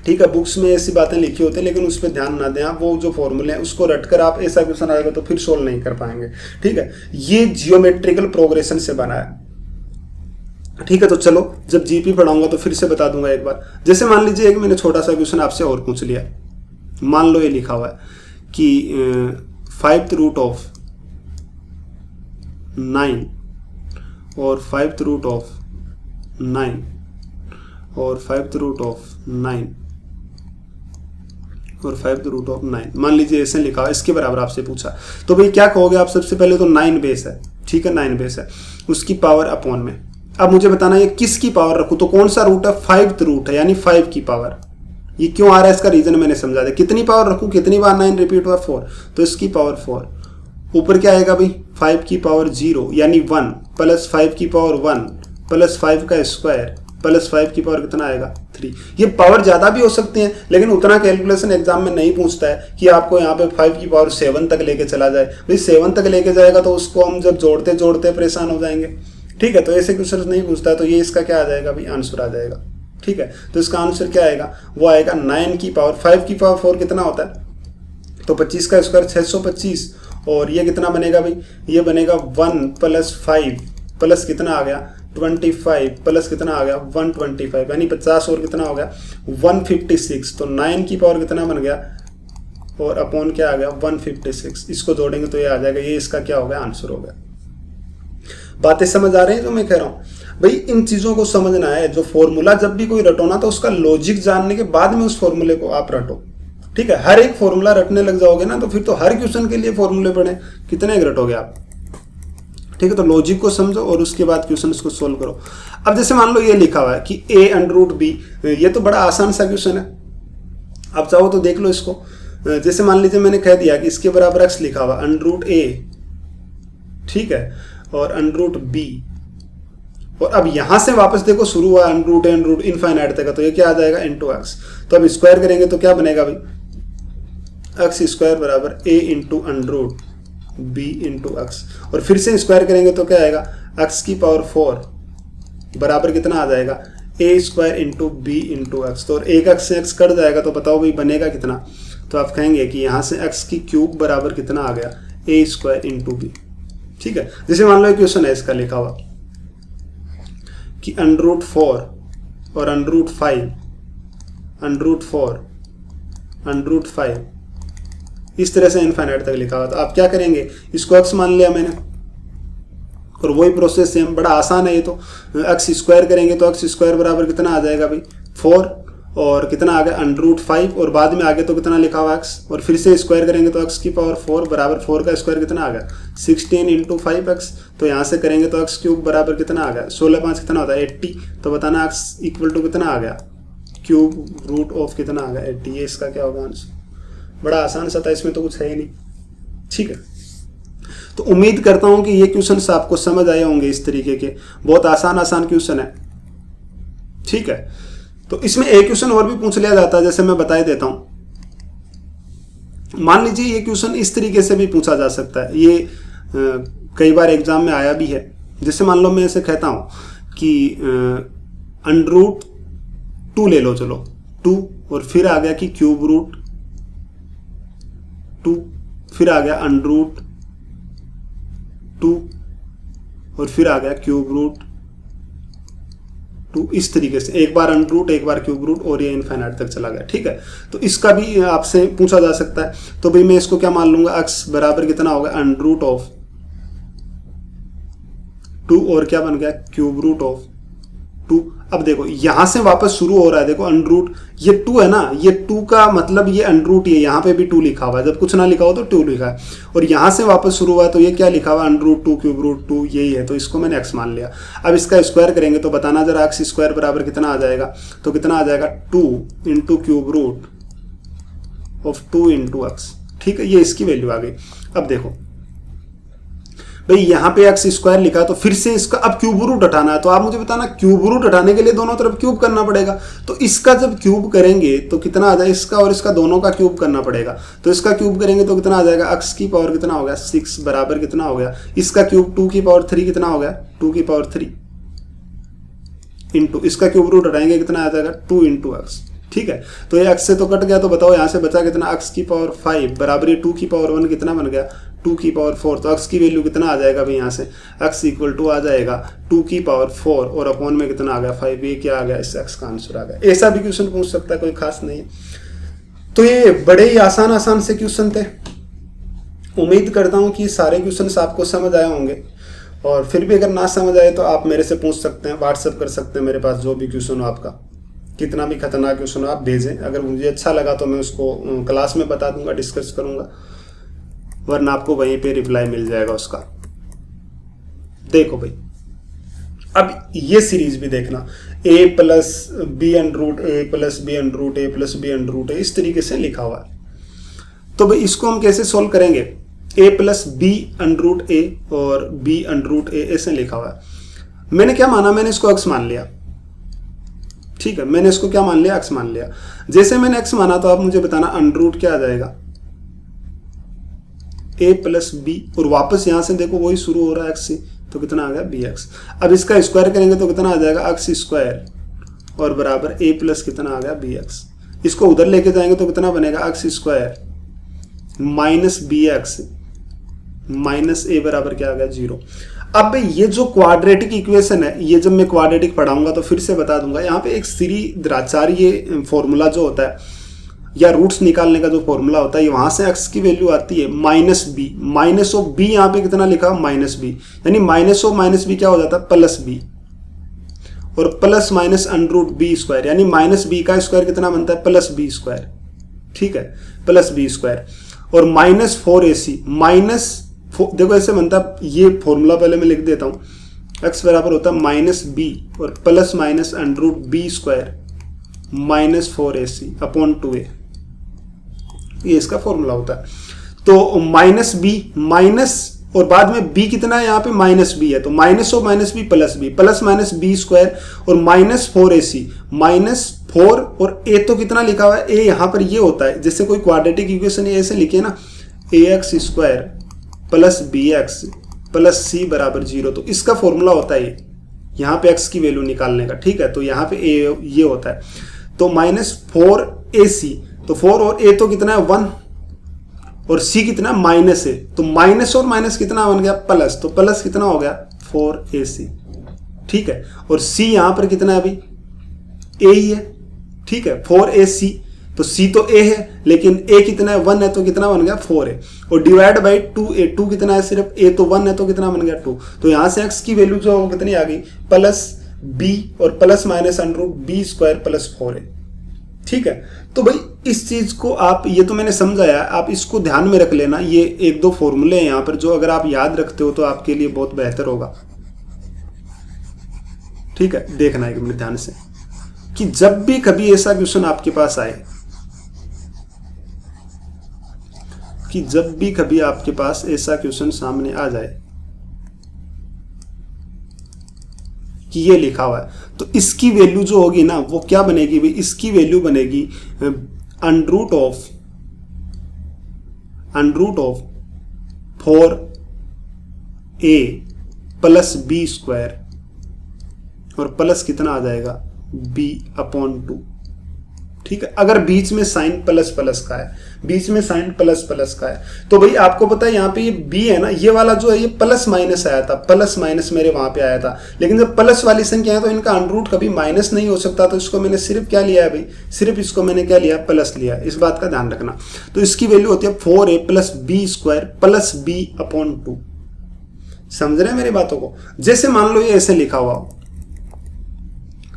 A: ठीक है, बुक्स में ऐसी बातें लिखी होती है लेकिन उस पर ध्यान ना दें आप, वो जो फॉर्मूले हैं उसको रटकर आप ऐसा क्वेश्चन आएगा तो फिर सोल्व नहीं कर पाएंगे। ठीक है, ये जियोमेट्रिकल प्रोग्रेशन से बना है। ठीक है, तो चलो जब जीपी पढ़ाऊंगा तो फिर से बता दूंगा एक बार। जैसे मान लीजिए एक मैंने छोटा सा क्वेश्चन आपसे और पूछ लिया, मान लो ये लिखा हुआ है कि 5th रूट ऑफ 9 और 5th रूट ऑफ 9 और 5th रूट ऑफ 9 और 5th रूट ऑफ 9, मान लीजिए ऐसे लिखा हुआ, इसके बराबर आपसे पूछा, तो भाई क्या कहोगे आप, सबसे पहले तो 9 बेस है। ठीक है, 9 बेस है, उसकी पावर अपॉन में। अब मुझे बताना ये किसकी पावर रखूं, तो कौन सा रूट है 5th रूट है यानी 5 की पावर। ये क्यों आ रहा है इसका रीजन मैंने समझा दिया, कितनी पावर रखूं, कितनी बार 9 रिपीट हुआ 4, तो इसकी पावर 4, ऊपर क्या आएगा भाई 5 की पावर 0 यानी 1 प्लस 5 की पावर 1 प्लस 5 का स्क्वायर प्लस 5 की पावर कितना आएगा 3। ये पावर ज़्यादा भी हो सकती है लेकिन उतना कैलकुलेशन एग्जाम में नहीं पूछता है कि आपको यहाँ पे 5 की पावर 7 तक लेके चला जाए। भाई 7 तक लेके जाएगा तो उसको हम जब जोड़ते जोड़ते परेशान हो जाएंगे। ठीक है, तो ऐसे क्वेश्चन नहीं पूछता है, तो ये इसका क्या आ जाएगा भाई आंसर आ जाएगा। ठीक है, तो इसका आंसर क्या आएगा, वो आएगा 9 की पावर 5 की पावर 4 कितना होता है, तो 25 का स्क्वायर 625, और ये कितना बनेगा भाई, ये बनेगा 1 प्लस 5 प्लस कितना आ गया 25 प्लस कितना आ गया 125 यानी 50 और कितना हो गया 156, तो 9 की पावर कितना बन गया और अपॉन क्या आ गया 156। इसको जोड़ेंगे तो ये आ जाएगा, ये इसका क्या हो गया आंसर हो गया। बातें समझ आ रही हैं जो मैं कह रहा हूँ भाई, इन चीज़ों को समझना है। जो फॉर्मूला जब भी कोई रटोना तो उसका लॉजिक जानने के बाद में उस फॉर्मूले को आप रटो। ठीक है, हर एक फॉर्मूला रटने लग जाओगे ना तो फिर तो हर क्वेश्चन के लिए फॉर्मूले पढ़े, कितने रटोगे आप। ठीक है, तो लॉजिक को समझो और उसके बाद क्वेश्चन को सोल्व करो। अब जैसे मान लो ये लिखा हुआ है कि a√b, ये तो बड़ा आसान सा क्वेश्चन है, आप चाहो तो देख लो इसको। जैसे मान लीजिए मैंने कह दिया कि इसके बराबर x लिखा हुआ √a, ठीक है, और √b, और अब यहां से वापस देखो शुरू हुआ √a इनफाइनाइट तक, तो ये क्या आ जाएगा इंटू एक्स। तो अब स्क्वायर करेंगे तो क्या बनेगा भाई, एक्स स्क्वायर बराबर a into √b into x, और फिर से स्क्वायर करेंगे तो क्या आएगा x की पावर 4 बराबर कितना आ जाएगा a square into b into x. तो एक x से x कट जाएगा तो बताओ भाई बनेगा कितना, तो आप कहेंगे कि यहाँ से x की क्यूब बराबर कितना आ गया a स्क्वायर इंटू b। ठीक है, जैसे मान लो क्वेश्चन है इसका लिखा हुआ कि √4 और √5 √4 इस तरह से इनफाइनाइट तक लिखा हुआ। तो आप क्या करेंगे, इसको x मान लिया मैंने, और वही प्रोसेस सेम, बड़ा आसान है ये तो। x स्क्वायर करेंगे तो x स्क्वायर बराबर कितना आ जाएगा भाई 4, और कितना आ गया √5, और बाद में आगे तो कितना लिखा हुआ x, और फिर से स्क्वायर करेंगे तो x की पावर 4 बराबर 4 का स्क्वायर कितना आ गया 16 × 5x। तो यहाँ से करेंगे तो x क्यूब बराबर कितना आ गया 16 5 कितना होता है 80। तो बताना x इक्वल टू कितना आ गया, क्यूब रूट ऑफ कितना आ गया 80। ये इसका क्या होगा आंसर। बड़ा आसान सा था, इसमें तो कुछ है ही नहीं। ठीक है, तो उम्मीद करता हूं कि ये क्वेश्चन आपको समझ आए होंगे। इस तरीके के बहुत आसान क्वेश्चन है। ठीक है, तो इसमें एक क्वेश्चन और भी पूछ लिया जाता है, जैसे मैं बता देता हूं। मान लीजिए ये क्वेश्चन इस तरीके से भी पूछा जा सकता है, ये कई बार एग्जाम में आया भी है। जैसे मान लो मैं इसे कहता हूं कि √2 ले लो, चलो 2, और फिर आ गया कि क्यूब रूट 2, फिर आ गया √2, और फिर आ गया क्यूब रूट 2। इस तरीके से एक बार √, एक बार क्यूब रूट, और ये इनफाइनाइट तक चला गया। ठीक है, तो इसका भी आपसे पूछा जा सकता है। तो भाई मैं इसको क्या मान लूंगा, x बराबर कितना होगा √2, और क्या बन गया क्यूब रूट ऑफ 2। अब देखो यहां से वापस शुरू हो रहा है, देखो √, ये 2 है ना, ये 2 का मतलब ये √, ये यहां पे भी 2 लिखा हुआ है, जब कुछ ना लिखा हो तो 2 लिखा है, और यहां से वापस शुरू हुआ है तो ये क्या लिखा हुआ है √2 क्यूब रूट 2, यही है। तो इसको मैंने x मान लिया। अब इसका स्क्वायर करेंगे तो बताना जरा x स्क्वायर बराबर कितना आ जाएगा। तो कितना आ जाएगा 2 × क्यूब रूट ऑफ 2 × x। ठीक है, ये इसकी वैल्यू आ गई। अब देखो भाई यहाँ पे x स्क्वायर लिखा, तो फिर से इसका अब क्यूब रूट हटाना है। तो आप मुझे बताना, क्यूब रूट हटाने के लिए दोनों तरफ क्यूब करना पड़ेगा। तो इसका जब क्यूब करेंगे तो कितना आ जाए, इसका और इसका दोनों का क्यूब करना पड़ेगा। तो इसका क्यूब करेंगे तो कितना आ जाएगा, x की पावर कितना हो गया 6 बराबर कितना हो गया, इसका क्यूब 2 की पावर 3 कितना हो गया 2 की पावर 3 इंटू, इसका क्यूब रूट हटाएंगे कितना आ जाएगा 2 × x। ठीक है, तो ये x से तो कट गया, तो बताओ यहाँ से बचा कितना, x की पावर 5 बराबर ये 2 की पावर 1 कितना बन गया 2 की पावर 4। तो x की वैल्यू कितना आ जाएगा भाई, यहाँ से x इक्वल टू आ जाएगा 2 की पावर 4 और अपॉन में कितना आ गया 5। ये क्या आ गया, इस x का आंसर आ गया। ऐसा भी क्वेश्चन पूछ सकता है, कोई खास नहीं है। तो ये बड़े ही आसान से क्वेश्चन थे। उम्मीद करता हूँ कि सारे क्वेश्चन आपको समझ आए होंगे, और फिर भी अगर ना समझ आए तो आप मेरे से पूछ सकते हैं, व्हाट्सअप कर सकते हैं मेरे पास, जो भी क्वेश्चन हो आपका, कितना भी खतरनाक क्वेश्चन हो आप भेजें। अगर मुझे अच्छा लगा तो मैं उसको क्लास में बता दूंगा, डिस्कस करूंगा, वरना आपको वहीं पे रिप्लाई मिल जाएगा उसका। देखो भाई, अब ये सीरीज भी देखना, a + b √ a + b √ a + b √ a, इस तरीके से लिखा हुआ है। तो भाई इसको हम कैसे सोल्व करेंगे, a + b √ a और b √ a ऐसे लिखा हुआ है। मैंने क्या माना, मैंने इसको x मान लिया। ठीक है, मैंने इसको क्या मान लिया, x मान लिया। जैसे मैंने x माना तो आप मुझे बताना √ क्या आ जाएगा, a + b, और वापस यहां से देखो वही शुरू हो रहा है x से, तो कितना आ गया bx। अब इसका स्क्वायर करेंगे तो कितना आ जाएगा x स्क्वायर और बराबर a + कितना आ गया bx। इसको उधर लेके जाएंगे तो कितना बनेगा x स्क्वायर -bx -a बराबर क्या आ गया 0। अब ये जो क्वाड्रेटिक इक्वेशन है, ये जब मैं क्वाड्रेटिक पढ़ाऊंगा तो फिर से बता दूंगा। यहाँ पे एक द्विघातारीय फॉर्मूला जो होता है, या रूट्स निकालने का जो फॉर्मूला होता है, वहां से x की वैल्यू आती है -b, माइनस ऑफ b, यहाँ पे कितना लिखा -b, यानी माइनस ऑफ -b क्या हो जाता है +b, और प्लस माइनस √b², यानी -b का स्क्वायर कितना बनता है +b²। ठीक है, +b², और -4ac, देखो ऐसे बनता है, ये फॉर्मूला पहले मैं लिख देता हूँ। x बराबर होता है -b और plus minus √b² -4ac upon 2a, ये इसका फॉर्मूला होता है। तो -b माइनस, और बाद में b कितना है यहाँ पे -b है, तो minus of -b plus minus b² और -4ac -4 और a तो कितना लिखा हुआ है, a यहाँ पर ये होता है, जैसे कोई क्वाड्रेटिक इक्वेशन ऐसे लिखे ना, ax² + bx + c बराबर 0, तो इसका फॉर्मूला होता है यहाँ पे x की वैल्यू निकालने का। ठीक है, तो यहाँ पे a ये होता है, तो -4ac, तो 4 और a तो कितना है 1 और c कितना -a, तो माइनस और माइनस कितना बन गया प्लस, तो प्लस कितना हो गया 4ac। ठीक है, और c यहां पर कितना है अभी, a ही है, ठीक है, 4ac, तो c तो a है लेकिन a कितना है 1 है, तो कितना बन गया 4a, और डिवाइड बाई 2a, 2 कितना है सिर्फ, a तो 1 है तो कितना बन गया 2, तो यहां से x की वैल्यू जो है वो कितनी आ गई, प्लस b और plus minus under b square plus 4a, ठीक है। तो भाई इस चीज को आप, ये तो मैंने समझाया, आप इसको ध्यान में रख लेना, ये एक दो फॉर्मूले हैं यहाँ पर जो अगर आप याद रखते हो तो आपके लिए बहुत बेहतर होगा, ठीक है। देखना एक मिनट ध्यान से कि जब भी कभी ऐसा क्वेश्चन आपके पास आए, कि जब भी कभी आपके पास ऐसा क्वेश्चन सामने आ जाए कि ये लिखा हुआ है, तो इसकी वैल्यू जो होगी ना वो क्या बनेगी भाई, इसकी वैल्यू बनेगी under root of 4a plus b square, और प्लस कितना आ जाएगा b अपॉन 2, ठीक है। अगर बीच में साइन प्लस प्लस का है, बीच में साइन प्लस प्लस का है, तो भाई आपको पता है यहाँ पे ये b है ना, ये वाला जो है ये प्लस माइनस आया था, प्लस माइनस मेरे वहां पे आया था, लेकिन जब प्लस वाली संख्या है तो इनका अंडर रूट कभी माइनस नहीं हो सकता, तो इसको मैंने सिर्फ क्या लिया है भाई, सिर्फ इसको मैंने क्या लिया, प्लस लिया, इस बात का ध्यान रखना। तो इसकी वैल्यू होती है 4a plus b square plus b upon 2, समझ रहे हैं मेरी बातों को। जैसे मान लो ये ऐसे लिखा हुआ,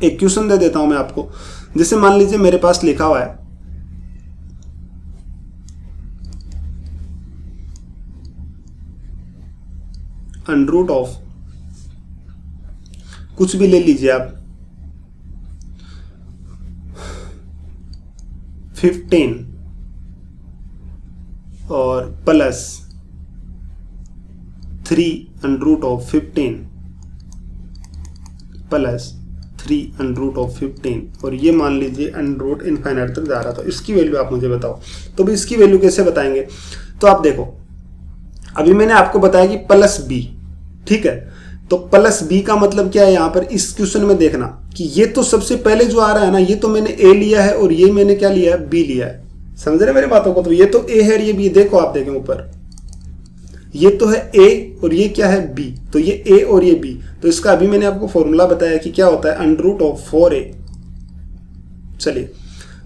A: एक क्वेश्चन दे देता हूं मैं आपको, जैसे मान लीजिए मेरे पास लिखा हुआ है अंडर रूट ऑफ, कुछ भी ले लीजिए आप, 15 और plus 3 under root of 15 plus 3 under root of 15, और ये मान लीजिए अंडर रूट इनफाइनाइट तक जा रहा था, इसकी वैल्यू आप मुझे बताओ। तो भी इसकी वैल्यू कैसे बताएंगे, तो आप देखो अभी मैंने आपको बताया कि प्लस b, ठीक है, तो प्लस b का मतलब क्या है यहाँ पर, इस क्वेश्चन में देखना कि ये तो सबसे पहले जो आ रहा है ना, ये तो मैंने a लिया है और ये मैंने क्या लिया है, b लिया है, समझ रहे मेरी बातों को। तो ये तो a है और ये b, देखो आप देखें ऊपर, ये तो है a और ये क्या है b, तो ये a और ये b, तो इसका अभी मैंने आपको फॉर्मूला बताया कि क्या होता है, अंडर रूट ऑफ 4a, चलिए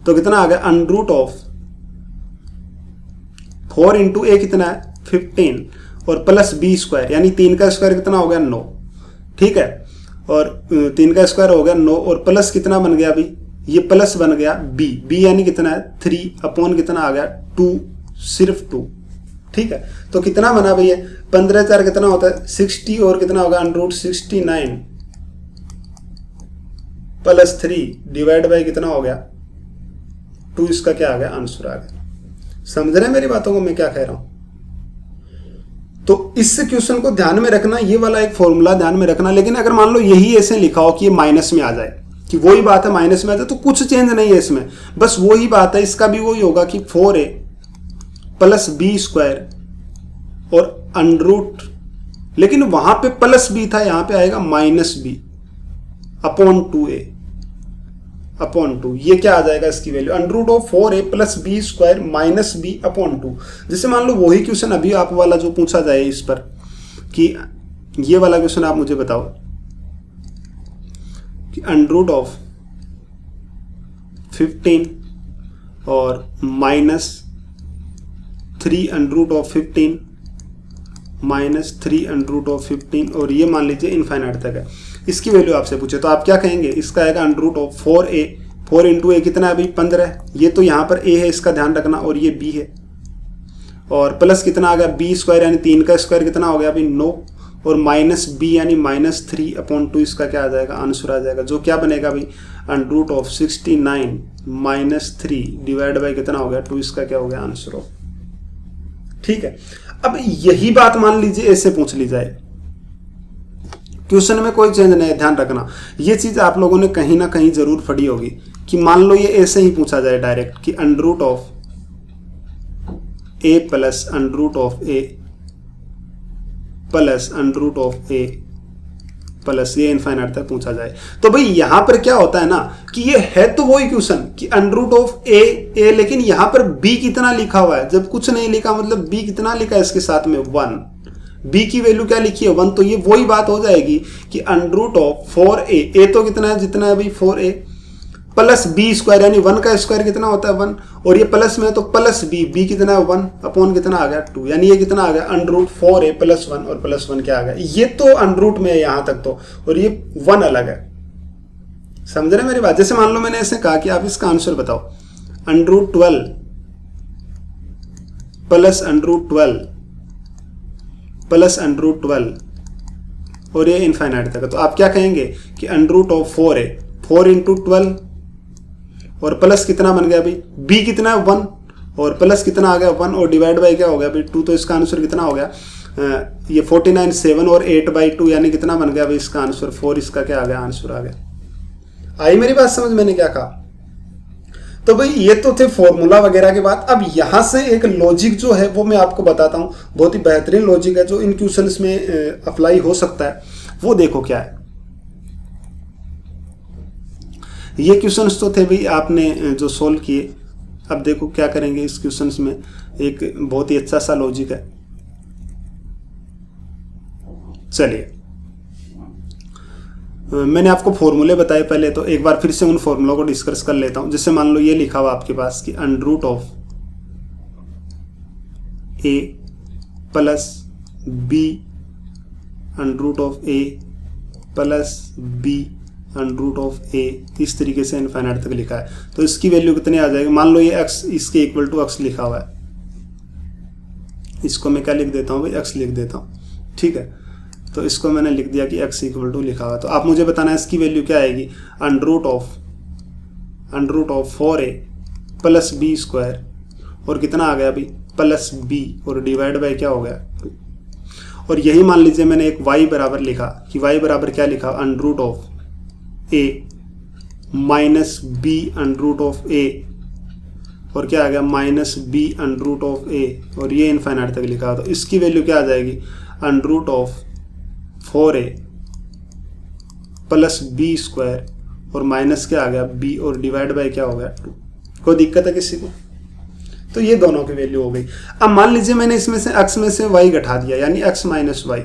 A: तो कितना आ गया, under root of 4 into a कितना है 15 और प्लस b स्क्वायर, यानी 3 का स्क्वायर कितना हो गया 9, ठीक है, और 3 का स्क्वायर हो गया 9, और प्लस कितना बन गया अभी, ये प्लस बन गया b यानी कितना है 3 अपॉन कितना आ गया 2, सिर्फ 2, ठीक है। तो कितना बना भैया, 15 4 कितना होता है 60, और कितना होगा under root 69 plus 3 divide by कितना हो गया 2, इसका क्या आ गया, आंसर आ गया। समझ रहे हैं मेरी बातों को मैं क्या कह रहा हूं। तो इस क्वेश्चन को ध्यान में रखना, ये वाला एक फॉर्मूला ध्यान में रखना, लेकिन अगर मान लो यही ऐसे लिखा हो कि ये माइनस में आ जाए, कि वही बात है माइनस में आ जाए, तो कुछ चेंज नहीं है इसमें, बस वही बात है, इसका भी वही होगा कि 4a प्लस b स्क्वायर और अंडर रूट, लेकिन वहां पे प्लस b था, यहां पे आएगा minus b upon 2a upon 2, ये क्या आ जाएगा इसकी value, under root of 4a plus b square minus b upon 2। जैसे मान लो वही क्वेश्चन अभी आप वाला जो पूछा जाए इस पर, कि ये वाला क्वेश्चन आप मुझे बताओ कि अंडर रूट ऑफ 15 और minus 3 under root of 15 minus 3 under root of 15, और ये मान लीजिए इनफाइनाइट तक है, इसकी वैल्यू आपसे पूछे तो आप क्या कहेंगे, इसका आएगा under root of 4a, 4 into a कितना है अभी 15, ये तो यहाँ पर a है, इसका ध्यान रखना, और ये b है, और प्लस कितना आ गया b स्क्वायर, यानी 3 का स्क्वायर कितना हो गया अभी 9, और माइनस b यानी माइनस 3 अपॉन 2, इसका क्या आ जाएगा, आंसर आ जाएगा, जो क्या बनेगा अभी under root of 69 minus 3 divide by कितना हो गया 2, इसका क्या हो गया, आंसर हो, ठीक है। अब यही बात मान लीजिए ऐसे पूछ ली जाए, क्वेश्चन में कोई चेंज नहीं है, ध्यान रखना, ये चीज आप लोगों ने कहीं ना कहीं जरूर पढ़ी होगी, कि मान लो ये ऐसे ही पूछा जाए डायरेक्ट कि under root of a plus under root of a plus under root of a plus ये इनफाइनाइट तक पूछा जाए, तो भाई यहां पर क्या होता है ना कि ये है तो वही क्वेश्चन कि अंडर रूट ऑफ a, लेकिन यहां पर b कितना लिखा हुआ है, जब कुछ नहीं लिखा मतलब b कितना लिखा है इसके साथ में 1, बी की वैल्यू क्या लिखी है 1, तो ये वही बात हो जाएगी कि अंडर रूट ऑफ 4a, ए तो कितना है जितना है भाई 4a प्लस बी स्क्वायर, यानी 1 का स्क्वायर कितना होता है 1, और ये प्लस में है तो प्लस बी कितना है 1 अपॉन कितना आ गया 2, यानी ये कितना आ गया अंडर रूट 4a प्लस 1, और प्लस 1 क्या आ गया, ये तो अंडर रूट में है यहाँ तक तो, और ये 1 अलग है। समझ रहे मेरी बात? जैसे मान लो मैंने ऐसे कहा कि आप इसका आंसर बताओ, under root 12 plus under root 12 plus under root 12 और ये इनफाइनाइट तक है, तो आप क्या कहेंगे कि अंडर रूट ऑफ 4 है 4 इंटू 12 और प्लस कितना बन गया भाई, बी कितना है 1 और प्लस कितना आ गया 1 और डिवाइड बाई क्या हो गया भाई 2, तो इसका आंसर कितना हो गया ये 49 7 और 8/2, यानी कितना बन गया भाई इसका आंसर 4, इसका क्या आ गया आंसर आ गया। आई मेरी बात समझ? मैंने क्या कहा? तो भाई ये तो थे फॉर्मूला वगैरह के बाद। अब यहां से एक लॉजिक जो है वो मैं आपको बताता हूं, बहुत ही बेहतरीन लॉजिक है जो इन क्वेश्चंस में अप्लाई हो सकता है। वो देखो क्या है, ये क्वेश्चंस तो थे भाई आपने जो सोल्व किए। अब देखो क्या करेंगे इस क्वेश्चंस में, एक बहुत ही अच्छा सा लॉजिक है। चलिए मैंने आपको फॉर्मूले बताए पहले, तो एक बार फिर से उन फॉर्मूलों को डिस्कस कर लेता हूं। जैसे मान लो ये लिखा हुआ आपके पास कि under root of A plus B under root of A plus B under root of A, इस तरीके से इनफाइनाइट तक लिखा है। तो इसकी वैल्यू कितनी आ जाएगी? मान लो ये एक्स इसके इक्वल टू एक्स लिखा हुआ है, इसको मैं क्या लिख देता हूँ भाई, एक्स लिख देता हूँ। ठीक है, तो इसको मैंने लिख दिया कि x इक्वल टू लिखा हुआ। तो आप मुझे बताना है इसकी वैल्यू क्या आएगी, under root of 4a plus B square और कितना आ गया अभी प्लस b और डिवाइड बाई क्या हो गया 2। और यही मान लीजिए मैंने एक y बराबर लिखा कि y बराबर क्या लिखा, under root of a minus B under root of a और क्या आ गया minus B under root of a, और ये इनफाइनाइट तक लिखा। तो इसकी वैल्यू क्या आ जाएगी, under root of 4a plus B square और माइनस क्या आ गया b और डिवाइड बाय क्या हो गया 2। कोई दिक्कत है किसी को? तो ये दोनों की वैल्यू हो गई। अब मान लीजिए मैंने इसमें से x में से y घटा दिया, यानी x माइनस वाई।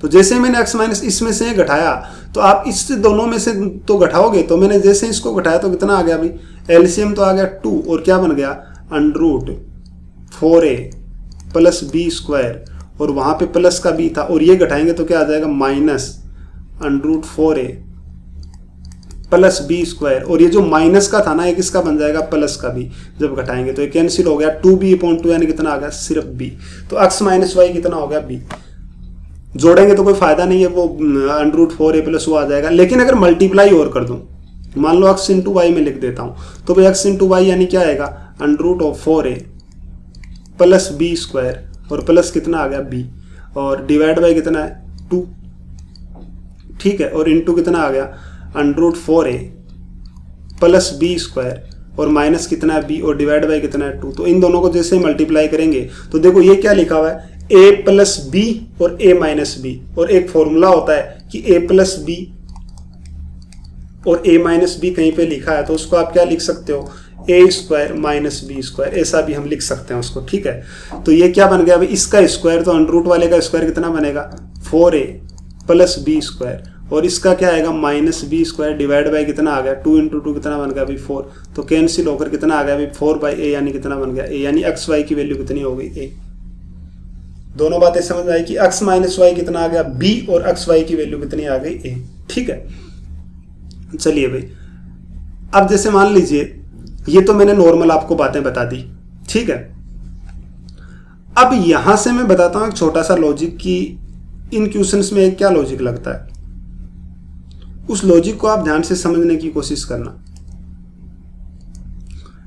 A: तो जैसे मैंने x माइनस इसमें से घटाया, तो आप इस दोनों में से तो घटाओगे, तो मैंने जैसे इसको घटाया तो कितना आ गया भाई, एलसीएम तो आ गया 2 और क्या बन गया under root 4a plus B square और वहां पे प्लस का b था, और ये घटाएंगे तो क्या आ जाएगा minus under root 4a plus B square, और ये जो माइनस का था ना एक इसका बन जाएगा प्लस का b, जब घटाएंगे तो ये कैंसिल हो गया 2b/2, यानी कितना आ गया सिर्फ b। तो x माइनस वाई कितना हो गया b। जोड़ेंगे तो कोई फायदा नहीं है, वो अंडर रूट 4a प्लस वो आ जाएगा। लेकिन अगर मल्टीप्लाई और कर दूं, मान लो x इंटू वाई में लिख देता हूं, तो भाई x इंटू वाई यानी क्या आएगा under root of 4a plus B square और प्लस कितना आ गया b और डिवाइड बाई कितना है 2। ठीक है, और इनटू कितना आ गया under root 4a plus B square और माइनस कितना है b और डिवाइड बाई कितना है 2। तो इन दोनों को जैसे मल्टीप्लाई करेंगे तो देखो ये क्या लिखा हुआ है, a प्लस बी और a माइनस बी, और एक फॉर्मूला होता है कि a प्लस बी और a माइनस बी कहीं पे लिखा है तो उसको आप क्या लिख सकते हो, a square minus b square, ऐसा भी हम लिख सकते हैं उसको। ठीक है, तो ये क्या बन गया भाई, इसका स्क्वायर, तो अंडर रूट वाले का स्क्वायर कितना बनेगा 4a प्लस बी स्क्वायर, और इसका क्या आएगा minus b square divide by कितना आ गया 2 इंटू 2 कितना बन गया भाई 4। तो कैंसिल होकर कितना आ गया भाई 4/a, यानी कितना बन गया a, यानी एक्स वाई की वैल्यू कितनी हो गई a। दोनों बातें समझ में आई कि x माइनस वाई कितना आ गया b और x वाई की वैल्यू कितनी आ गई a। ठीक है, चलिए भाई अब जैसे मान लीजिए ये तो मैंने नॉर्मल आपको बातें बता दी। ठीक है, अब यहां से मैं बताता हूं एक छोटा सा लॉजिक कि इन क्वेश्चंस में क्या लॉजिक लगता है, उस लॉजिक को आप ध्यान से समझने की कोशिश करना।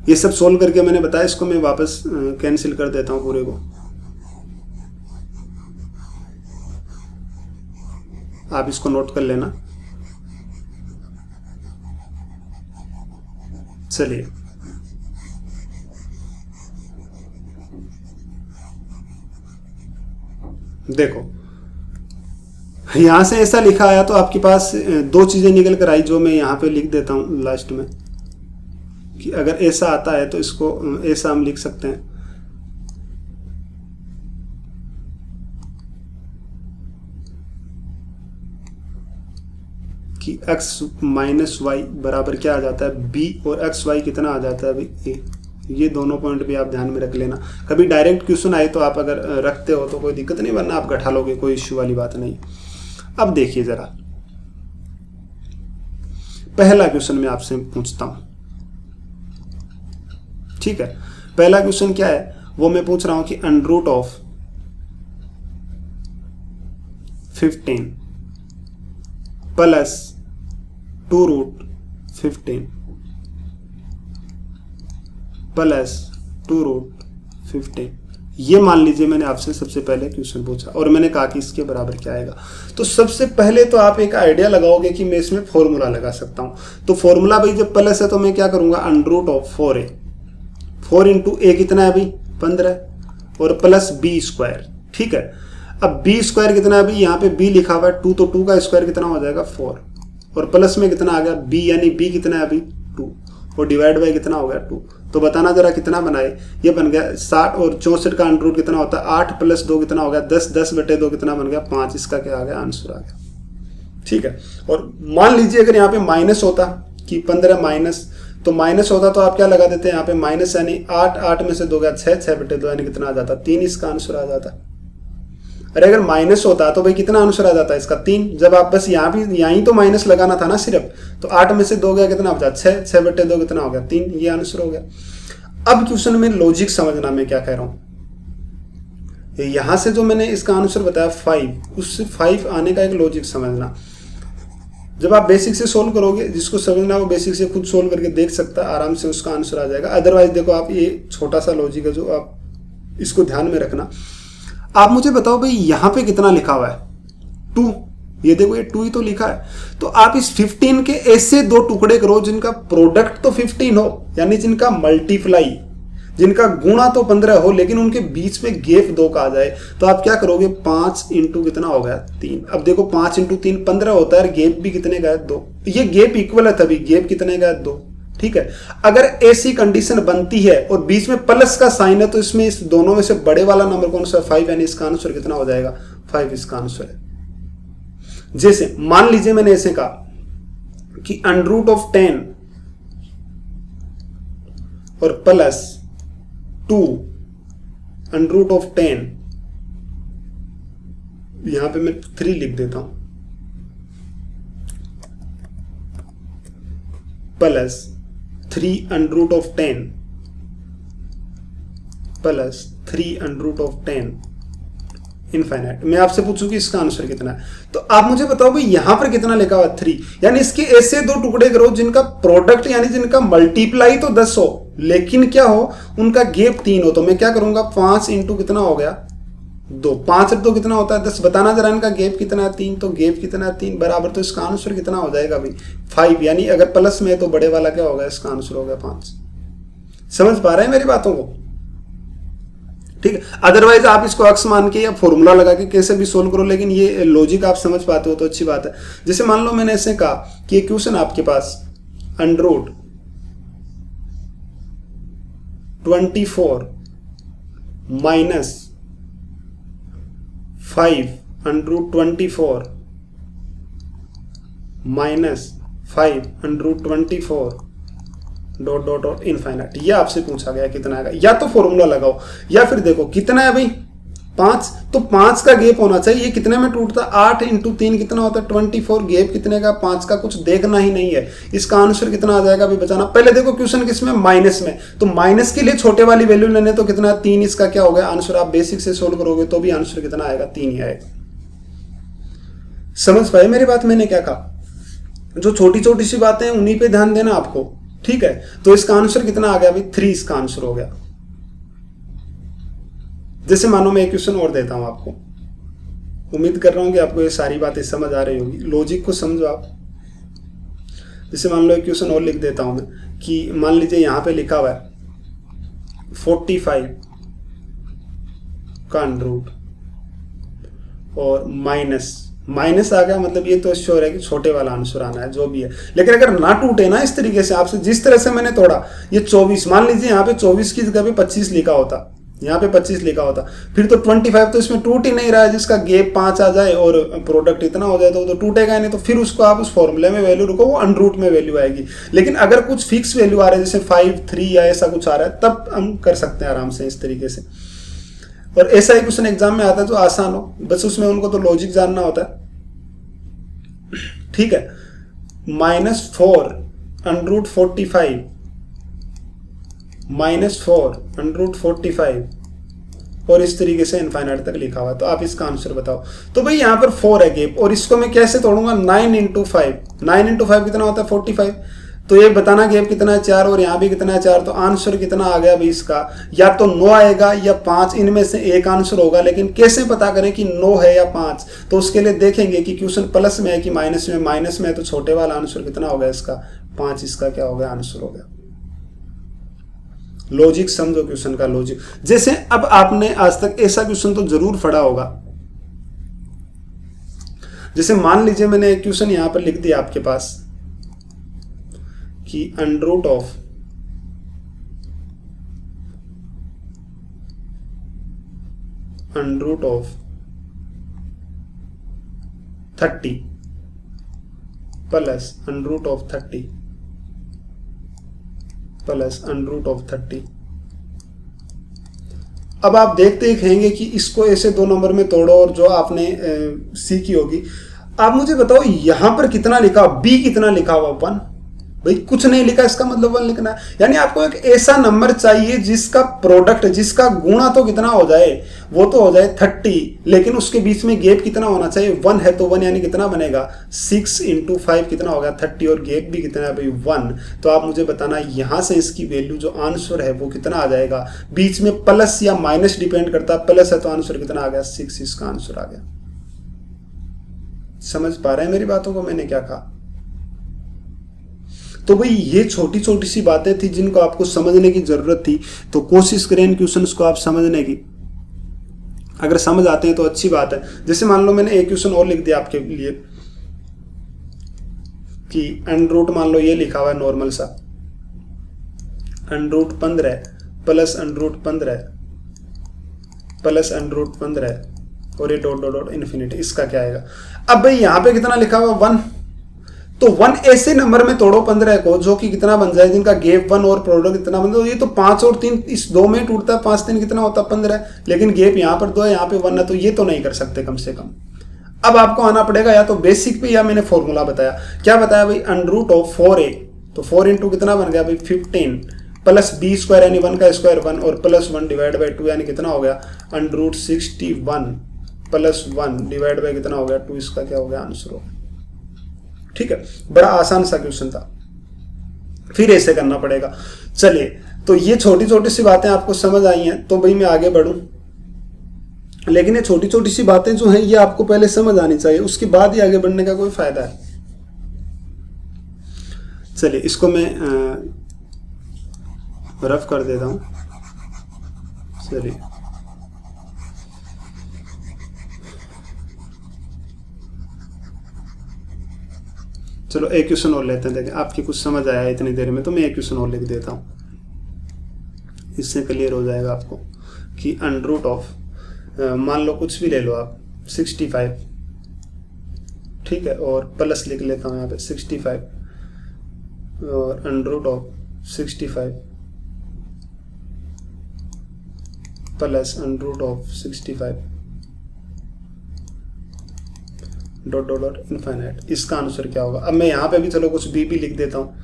A: ये सब सोल्व करके मैंने बताया, इसको मैं वापस कैंसिल कर देता हूं पूरे को, आप इसको नोट कर लेना। चलिए देखो यहां से ऐसा लिखा आया तो आपके पास दो चीजें निकल कर आई, जो मैं यहां पे लिख देता हूं लास्ट में कि अगर ऐसा आता है तो इसको ऐसा हम लिख सकते हैं। कि x माइनस वाई बराबर क्या आ जाता है b, और x y कितना आ जाता है अभी a। ये दोनों पॉइंट भी आप ध्यान में रख लेना। कभी डायरेक्ट क्वेश्चन आए तो आप अगर रखते हो तो कोई दिक्कत नहीं, वरना आप घटा लोगे, कोई इश्यू वाली बात नहीं। अब देखिए जरा, पहला क्वेश्चन मैं आपसे पूछता हूं, ठीक है। पहला क्वेश्चन क्या है, वो मैं पूछ रहा हूं कि under root of 15 plus 2 root 15 plus 2 root 15, ये मान लीजिए मैंने आपसे सबसे पहले क्वेश्चन पूछा और मैंने कहा कि इसके बराबर क्या आएगा। तो सबसे पहले तो आप एक आइडिया लगाओगे कि मैं इसमें फॉर्मूला लगा सकता हूं। तो फॉर्मूला भाई जब प्लस है तो मैं क्या करूंगा, under root of 4a, 4 into A कितना है अभी 15, और प्लस बी स्क्वायर, ठीक है। अब बी स्क्वायर कितना है अभी, यहाँ पे बी लिखा हुआ है 2, तो 2 का स्क्वायर कितना हो जाएगा 4, और प्लस में कितना आ गया बी, यानी बी कितना है अभी 2, और डिवाइड बाई कितना हो गया 2। तो बताना जरा कितना बनाए, ये बन गया 60, और 64 का अंडर रूट कितना होता है 8 प्लस 2 कितना हो गया 10, 10 बटे 2 कितना बन गया 5। इसका क्या आ गया, आंसर आ गया, ठीक है। और मान लीजिए अगर यहाँ पे माइनस होता कि 15 माइनस, तो माइनस होता तो आप क्या लगा देते हैं यहाँ पे माइनस, यानी 8, 8 में से 2 गया 6, 6 बटे 2 यानी कितना आ जाता 3, इसका आंसर आ जाता। अरे अगर माइनस होता तो भाई कितना आंसर आ जाता है इसका 3, जब आप बस यहाँ भी यहीं तो माइनस लगाना था ना सिर्फ, तो 8 में से 2 गया कितना बचा 6, 6 बटे 2 कितना हो गया 3, ये आंसर हो गया। अब क्वेश्चन में लॉजिक समझना मैं क्या कह रहा हूं, यहां से जो मैंने इसका आंसर बताया 5, उससे 5 आने का एक लॉजिक समझना। जब आप बेसिक से सोल्व करोगे, जिसको समझना वो बेसिक से खुद सोल्व करके देख सकता है, आराम से उसका आंसर आ जाएगा। अदरवाइज देखो आप, ये छोटा सा लॉजिक है जो आप इसको ध्यान में रखना। आप मुझे बताओ भाई यहां पे कितना लिखा हुआ है 2, ये देखो ये 2 ही तो लिखा है। तो आप इस 15 के ऐसे 2 टुकड़े करो जिनका प्रोडक्ट तो 15 हो, यानी जिनका मल्टीप्लाई, जिनका गुणा तो 15 हो, लेकिन उनके बीच में गेप 2 का आ जाए। तो आप क्या करोगे, 5 इंटू कितना हो गया 3। अब देखो 5 इंटू 3 15 होता है, गेप भी कितने का है 2, ये गेप इक्वल है तभी, गेप कितने का है 2, ठीक है। अगर ऐसी कंडीशन बनती है और बीच में प्लस का साइन है, तो इसमें इस दोनों में से बड़े वाला नंबर कौन सा है 5, यानी इसका आंसर कितना हो जाएगा 5, इसका आंसर है। जैसे मान लीजिए मैंने ऐसे कहा कि अंडर रूट ऑफ 10 और प्लस 2 अंडर रूट ऑफ 10, यहां पे मैं 3 लिख देता हूं, plus 3 under root of 10 plus 3 under root of 10 infinite. मैं आपसे पूछूं कि इसका आंसर कितना है, तो आप मुझे बताओ भाई यहां पर कितना लिखा हुआ 3, यानी इसके ऐसे 2 टुकड़े करो जिनका प्रोडक्ट यानी जिनका मल्टीप्लाई तो 10 हो, लेकिन क्या हो उनका गेप 3 हो। तो मैं क्या करूंगा 5 इंटू कितना हो गया 2, 5 2 कितना होता है 10। बताना जरा इनका गेप कितना है 3, तो गेप कितना है 3 बराबर, तो इसका आंसर कितना हो जाएगा भाई 5, यानी अगर प्लस में है तो बड़े वाला क्या होगा, इसका आंसर होगा 5। समझ पा रहे हैं मेरी बातों को, ठीक है। अदरवाइज आप इसको अक्स मान के या फॉर्मूला लगा के कैसे भी सोल्व करो, लेकिन ये लॉजिक आप समझ पाते हो तो अच्छी बात है। जैसे मान लो मैंने ऐसे कहा कि ये क्वेश्चन आपके पास under root 24 minus 5 under root 24 minus 5 under root 24 dot dot dot infinite, ये आपसे पूछा गया कितना आएगा। या तो फॉर्मूला लगाओ या फिर देखो कितना है भाई 5, तो 5 का गेप होना चाहिए। ये कितने में टूटता 8 इंटू 3 कितना होता है 24, गेप कितने का 5 का, कुछ देखना ही नहीं है। इसका आंसर कितना आ जाएगा अभी बचाना। पहले देखो क्वेश्चन किसमें माइनस में, तो माइनस के लिए छोटे वाली वैल्यू लेने, तो कितना 3, इसका क्या हो गया आंसर। आप बेसिक से सोल्व करोगे तो भी आंसर कितना आएगा 3 ही आएगा। समझ पाए मेरी बात, मैंने क्या कहा। जो छोटी छोटी सी बातें हैं उन्हीं पे ध्यान देना आपको, ठीक है। तो इसका आंसर कितना आ गया अभी 3, इसका आंसर हो गया। जैसे मानो मैं एक क्वेश्चन और देता हूं आपको, उम्मीद कर रहा हूं कि आपको ये सारी बातें समझ आ रही होगी, लॉजिक को समझो आप। जैसे मान लो एक क्वेश्चन और लिख देता हूं मैं कि मान लीजिए यहां पे लिखा हुआ है 45 का अंडर रूट और माइनस आ गया, मतलब ये तो श्योर है कि छोटे वाला आंसर आना है जो भी है। लेकिन अगर ना टूटे ना इस तरीके से, आपसे जिस तरह से मैंने तोड़ा, ये 24 मान लीजिए यहाँ पे 24 की जगह पे 25 लिखा होता, यहाँ पे 25 लिखा होता, फिर तो 25 तो इसमें टूट ही नहीं रहा है, जिसका गैप 5 आ जाए और प्रोडक्ट इतना हो जाए तो वो तो टूटेगा ही नहीं, तो फिर उसको आप उस फॉर्मूले में वैल्यू रखो, वो अनरूट में वैल्यू आएगी। लेकिन अगर कुछ फिक्स वैल्यू आ रहा है जैसे 5, 3 या ऐसा कुछ आ रहा है, तब हम कर सकते हैं आराम से इस तरीके से। और ऐसा ही क्वेश्चन एग्जाम में आता है जो आसान हो, बस उसमें उनको तो लॉजिक जानना होता है, ठीक है। -4 √ 45 -4 √ 45 और इस तरीके से इनफाइनाइट तक लिखा हुआ, तो आप इसका आंसर बताओ। तो भाई यहाँ पर 4 है गैप, और इसको मैं कैसे तोड़ूंगा, 9 × 5, 9 × 5 कितना होता है 45, तो ये बताना गैप कितना है 4 और यहाँ भी कितना है 4, तो आंसर कितना आ गया भाई इसका, या तो 9 आएगा या 5, इनमें से एक आंसर होगा। लेकिन कैसे पता करें कि 9 है या 5, तो उसके लिए देखेंगे कि क्वेश्चन प्लस में है कि माइनस में। माइनस में है तो छोटे वाला आंसर कितना होगा इसका 5, इसका क्या हो गया आंसर हो गया। लॉजिक समझो क्वेश्चन का लॉजिक। जैसे अब आपने आज तक ऐसा क्वेश्चन तो जरूर पढ़ा होगा, जैसे मान लीजिए मैंने एक क्वेश्चन यहां पर लिख दिया आपके पास कि √ of √ of 30 plus √ of 30 plus √ of 30। अब आप देखते ही कहेंगे कि इसको ऐसे 2 नंबर में तोड़ो, और जो आपने सीखी होगी। आप मुझे बताओ यहां पर कितना लिखा, बी कितना लिखा हुआ 1, भाई कुछ नहीं लिखा, इसका मतलब 1 लिखना है। यानी आपको एक ऐसा नंबर चाहिए जिसका प्रोडक्ट, जिसका गुणा तो कितना हो जाए, वो तो हो जाए 30, लेकिन उसके बीच में गैप कितना होना चाहिए, 1 है तो 1, यानी कितना बनेगा 6 × 5 कितना होगा 30, और गैप भी कितना है भाई 1। तो आप मुझे बताना यहां से इसकी वैल्यू जो आंसर है वो कितना आ जाएगा। बीच में प्लस या माइनस डिपेंड करता है, प्लस है तो आंसर कितना आ गया 6, इसका आंसर आ गया। समझ पा रहे हैं मेरी बातों को, मैंने क्या कहा। तो भाई ये छोटी छोटी सी बातें थी जिनको आपको समझने की जरूरत थी, तो कोशिश करें इन क्वेश्चंस को आप समझने की। अगर समझ आते हैं तो अच्छी बात है। जैसे मान लो मैंने एक क्वेश्चन और लिख दिया आपके लिए कि √ मान लो ये लिखा हुआ है नॉर्मल सा, √ 15 प्लस √ 15 प्लस √ 15 और ये डॉट इन्फिनिटी, इसका क्या आएगा। अब भाई यहाँ पे कितना लिखा हुआ 1, तो 1 ऐसे नंबर में तोड़ो 15 को जो कि कितना बन जाए, जिनका गैप 1 और प्रोडक्ट कितना बन जाए। ये तो 5 और 3 इस 2 में टूटता है, 5 3 कितना होता है 15, लेकिन गैप यहाँ पर 2 है, यहाँ पे 1 है, तो ये तो नहीं कर सकते कम से कम। अब आपको आना पड़ेगा या तो बेसिक पे, या मैंने फॉर्मूला बताया। क्या बताया भाई, √ ऑफ 4a, तो 4 × कितना बन गया भाई 15 प्लस b² यानी 1 का स्क्वायर 1 और प्लस 1 / 2 यानी कितना हो गया √ 61 प्लस 1 / कितना हो गया 2, इसका क्या हो गया आंसर हो गया। ठीक है, बड़ा आसान सा क्वेश्चन था, फिर ऐसे करना पड़ेगा। चलिए, तो ये छोटी छोटी सी बातें आपको समझ आई हैं, तो भाई मैं आगे बढ़ूं। लेकिन ये छोटी छोटी सी बातें जो हैं ये आपको पहले समझ आनी चाहिए, उसके बाद ही आगे बढ़ने का कोई फायदा है। चलिए, इसको मैं रफ कर देता हूं। चलिए, चलो एक क्वेश्चन और लेते हैं। देखिए आपकी कुछ समझ आया इतनी देर में, तो मैं एक क्वेश्चन और लिख देता हूँ, इससे क्लियर हो जाएगा आपको कि √ ऑफ मान लो कुछ भी ले लो आप 65, ठीक है, और प्लस लिख लेता हूँ यहाँ पे 65 और √ of 65 plus √ of 65 dot infinite, इसका आंसर क्या होगा। अब मैं यहाँ पे भी चलो कुछ बी भी लिख देता हूँ,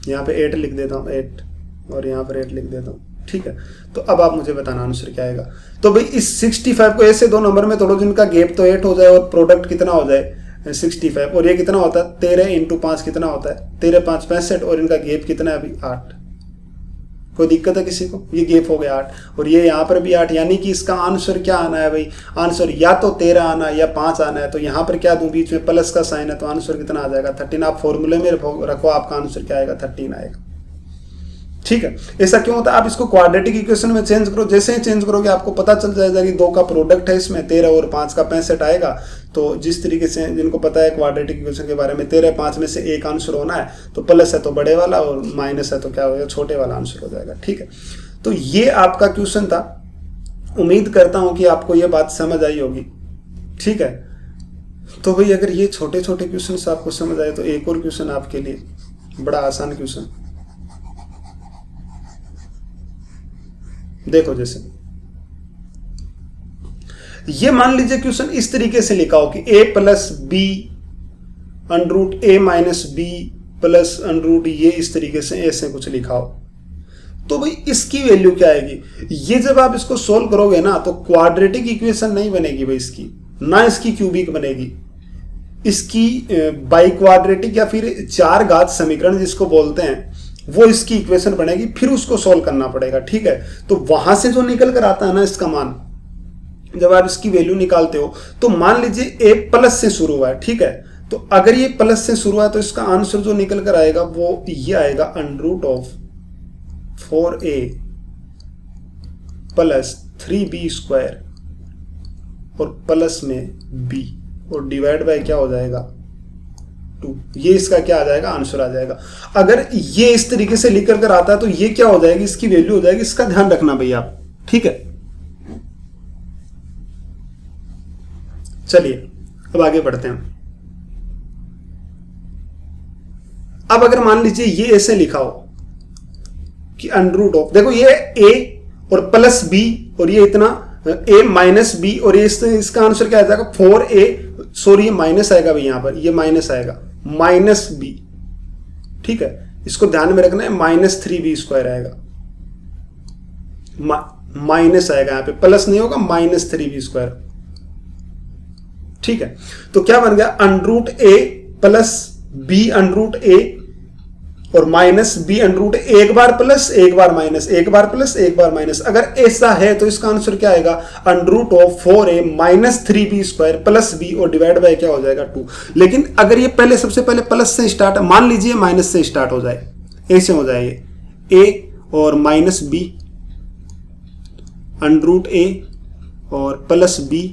A: यहाँ पे 8 लिख देता हूँ 8 और यहाँ पर 8 लिख देता हूँ, ठीक है। तो अब आप मुझे बताना आंसर क्या आएगा। तो भाई इस 65 को ऐसे 2 नंबर में तोड़ो जिनका गैप तो 8 हो जाए और प्रोडक्ट कितना हो जाए 65, और ये कितना होता है 13 × 5 कितना होता है 13 5 65, और इनका गैप कितना है अभी 8। कोई दिक्कत है किसी को, ये गैप हो गया 8 और ये यहाँ पर भी 8, यानी कि इसका आंसर क्या आना है भाई, आंसर या तो 13 आना या 5 आना है। तो यहाँ पर क्या दूं, बीच में प्लस का साइन है, तो आंसर कितना आ जाएगा 13। आप फॉर्मूले में रखो, आपका आंसर क्या आएगा 13 आएगा। ठीक है, ऐसा क्यों होता है, आप इसको क्वाड्रेटिक इक्वेशन में चेंज करो, जैसे ही चेंज करोगे आपको पता चल जाएगा कि 2 का प्रोडक्ट है इसमें 13 और 5 का 65 आएगा। तो जिस तरीके से जिनको पता है क्वाड्रेटिक इक्वेशन के बारे में, 13 5 में से एक आंसर होना है, तो प्लस है तो बड़े वाला और माइनस है तो क्या हो जाएगा, छोटे वाला आंसर हो जाएगा। ठीक है, तो ये आपका क्वेश्चन था। उम्मीद करता हूं कि आपको ये बात समझ आई होगी। ठीक है, तो भाई अगर ये छोटे छोटे क्वेश्चन आपको समझ आए तो एक और क्वेश्चन आपके लिए, बड़ा आसान क्वेश्चन देखो। जैसे ये मान लीजिए क्वेश्चन इस तरीके से लिखा हो कि a plus B under root a minus b plus under root, ये इस तरीके से ऐसे कुछ लिखा हो, तो भाई इसकी वैल्यू क्या आएगी? ये जब आप इसको सोल्व करोगे ना तो क्वाड्रेटिक इक्वेशन नहीं बनेगी भाई इसकी, ना इसकी क्यूबिक बनेगी, इसकी बाई क्वाड्रेटिक या फिर चार घात समीकरण जिसको बोलते हैं वो इसकी इक्वेशन बनेगी, फिर उसको सोल्व करना पड़ेगा। ठीक है, तो वहां से जो निकल कर आता है ना इसका मान, जब आप इसकी वैल्यू निकालते हो तो मान लीजिए a प्लस से शुरू हुआ है। ठीक है, तो अगर ये प्लस से शुरू हुआ है तो इसका आंसर जो निकल कर आएगा वो ये आएगा under root of 4a plus 3b square और प्लस में b और डिवाइड बाय क्या हो जाएगा 2। ये इसका क्या आ जाएगा, आंसर आ जाएगा। अगर ये इस तरीके से लिख कर आता है तो ये क्या हो जाएगी, इसकी वैल्यू हो जाएगी। इसका ध्यान रखना भैया आप। ठीक है, चलिए अब आगे बढ़ते हैं। अब अगर मान लीजिए ये ऐसे लिखा हो कि अंडर रूट ऑफ, देखो ये a और प्लस b और ये इतना a माइनस b और ये इसका आंसर क्या आ जाएगा 4a, सॉरी ये माइनस आएगा भाई, यहां पर ये माइनस आएगा माइनस b। ठीक है, इसको ध्यान में रखना है, माइनस 3b स्क्वायर आएगा, माइनस आएगा, यहां पे प्लस नहीं होगा, माइनस 3b स्क्वायर। ठीक है, तो क्या बन गया under root a plus b under root a और माइनस b अंडर रूट, एक बार प्लस एक बार माइनस, एक बार प्लस एक बार माइनस। अगर ऐसा है तो इसका आंसर क्या आएगा, under root of 4a minus 3b square plus b और डिवाइड बाय क्या हो जाएगा 2। लेकिन अगर ये पहले सबसे पहले प्लस से स्टार्ट, मान लीजिए माइनस से स्टार्ट हो जाए, ऐसे हो जाए ये a और minus b under root a और plus b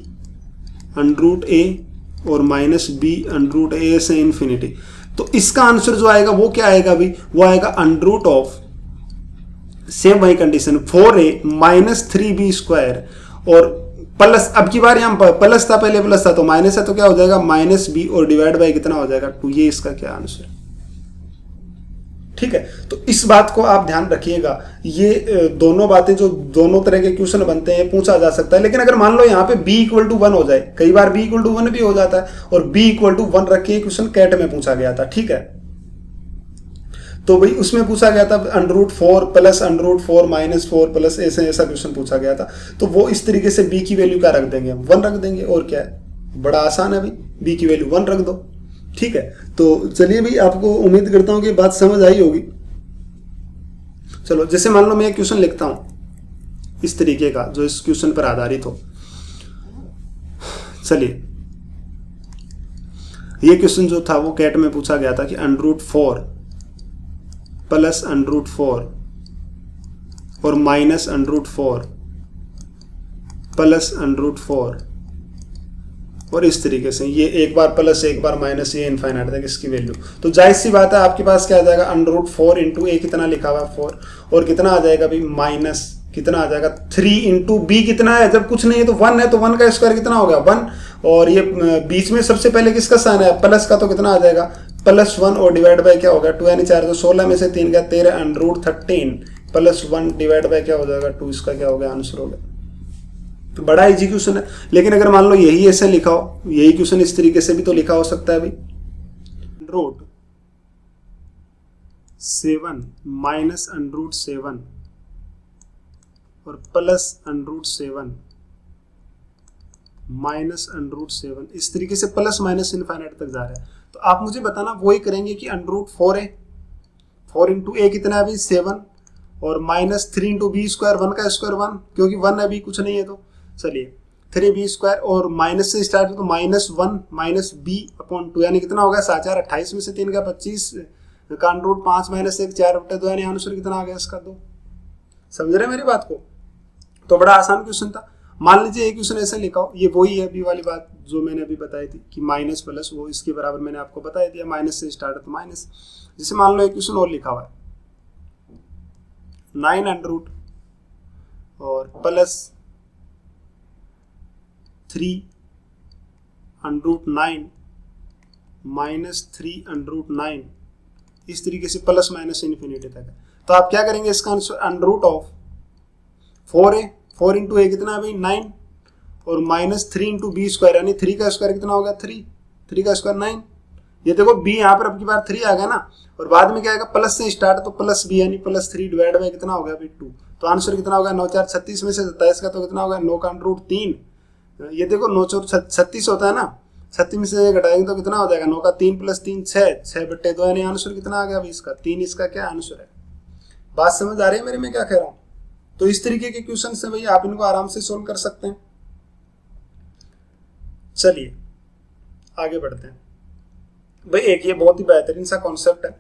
A: under root a और minus b under root a से इंफिनिटी। तो इसका आंसर जो आएगा वो क्या आएगा भाई, वो आएगा अंडर रूट ऑफ, सेम वही condition, 4a minus 3b square और प्लस, अब की बार यहां प्लस था, पहले प्लस था तो माइनस है, तो क्या हो जाएगा माइनस b और डिवाइड बाय कितना हो जाएगा 2। ये इसका क्या आंसर है। ठीक है, तो इस बात को आप ध्यान रखिएगा। ये दोनों बातें जो दोनों तरह के क्वेश्चन बनते हैं पूछा जा सकता है। लेकिन अगर मान लो यहाँ पे b इक्वल टू 1 हो जाए, कई बार b इक्वल टू 1 भी हो जाता है, और b इक्वल टू 1 रख के क्वेश्चन कैट में पूछा गया था। ठीक है, तो भाई उसमें पूछा गया था under root 4 plus under root 4 minus 4 plus, ऐसा क्वेश्चन पूछा गया था। तो वो इस तरीके से b की वैल्यू क्या रख देंगे, 1 रख देंगे, और क्या है, बड़ा आसान है भाई, b की वैल्यू 1 रख दो। ठीक है, तो चलिए भाई, आपको उम्मीद करता हूं कि बात समझ आई होगी। चलो, जैसे मान लो मैं एक क्वेश्चन लिखता हूं इस तरीके का जो इस क्वेश्चन पर आधारित हो। चलिए, ये क्वेश्चन जो था वो कैट में पूछा गया था कि under root 4 plus under root 4 और minus under root 4 plus under root 4 और इस तरीके से, ये एक बार प्लस एक बार माइनस, ये इनफाइनाइट तक इसकी वैल्यू। तो जाहिर सी बात है आपके पास क्या आ जाएगा, अंडर रूट 4 इंटू ए कितना लिखा हुआ है 4, और कितना आ जाएगा भाई माइनस कितना आ जाएगा 3 इंटू बी कितना है, जब कुछ नहीं है तो 1 है, तो 1 का स्क्वायर कितना हो गया 1, और ये बीच में सबसे पहले किसका साइन है प्लस का, तो कितना आ जाएगा प्लस 1 और डिवाइड बाय क्या हो गया 2, यानी 4, तो 16 में से 3 गया 13 under root 13 plus 1 divide by क्या हो जाएगा 2। इसका क्या हो गया, आंसर हो गया। तो बड़ा इजी क्वेश्चन है। लेकिन अगर मान लो यही ऐसे लिखा हो, यही क्वेश्चन इस तरीके से भी तो लिखा हो सकता है भाई, रूट 7 माइनस अंडर रूट 7 और plus under root 7 minus under root 7, इस तरीके से प्लस माइनस इनफाइनाइट तक जा रहा है। तो आप मुझे बताना वही करेंगे कि अंडर रूट 4 है, 4 इंटू ए कितना है अभी 7, और माइनस 3 इंटू बी स्क्वायर, 1 का स्क्वायर 1, क्योंकि 1 अभी कुछ नहीं है, तो चलिए 3b स्क्वायर और माइनस से स्टार्ट, तो माइनस 1 माइनस b अपॉन 2, यानी कितना हो गया 7 4 28 में से 3 का 25 का अंडर रूट 5 माइनस 1 4/2, यानी आंसर कितना आ गया इसका 2। समझ रहे मेरी बात को। तो बड़ा आसान क्वेश्चन था। मान लीजिए एक क्वेश्चन ऐसे लिखा हो, ये वही है अभी वाली बात जो मैंने अभी बताई थी कि माइनस प्लस, वो इसके बराबर मैंने आपको बता दिया, माइनस से स्टार्ट है तो माइनस। जैसे मान लो एक क्वेश्चन और लिखा हुआ है 9 अंडर रूट और plus 3 under root 9 minus 3 under root 9, इस तरीके से प्लस माइनस इन्फिनिटी तक है। तो आप क्या करेंगे, इसका आंसर अंडर रूट ऑफ 4 है, 4 इंटू ए कितना है भाई 9, और माइनस 3 इंटू बी स्क्वायर, यानी 3 का स्क्वायर कितना होगा 3, 3 का स्क्वायर 9। ये देखो बी यहाँ पर अब की बार 3 आ गया ना, और बाद में क्या आएगा प्लस से स्टार्ट, तो प्लस बी यानी प्लस 3 डिवाइड बाई कितना हो गया भाई 2। तो आंसर कितना होगा 9 4 36 में से 27 का तो कितना होगा 9 का अंडर रूट 3। ये देखो 9 4 36 होता है ना, 36 में से घटाएंगे तो कितना हो जाएगा 9 का 3 प्लस 3 6 बट्टे 2, यानी आंसर कितना आ गया भाई इसका 3। इसका क्या आंसर है, बात समझ आ रही है मेरे में क्या कह रहा हूँ। तो इस तरीके के क्वेश्चन से भाई आप इनको आराम से सोल्व कर सकते हैं। चलिए आगे बढ़ते हैं भाई। एक ये बहुत ही बेहतरीन सा कॉन्सेप्ट है,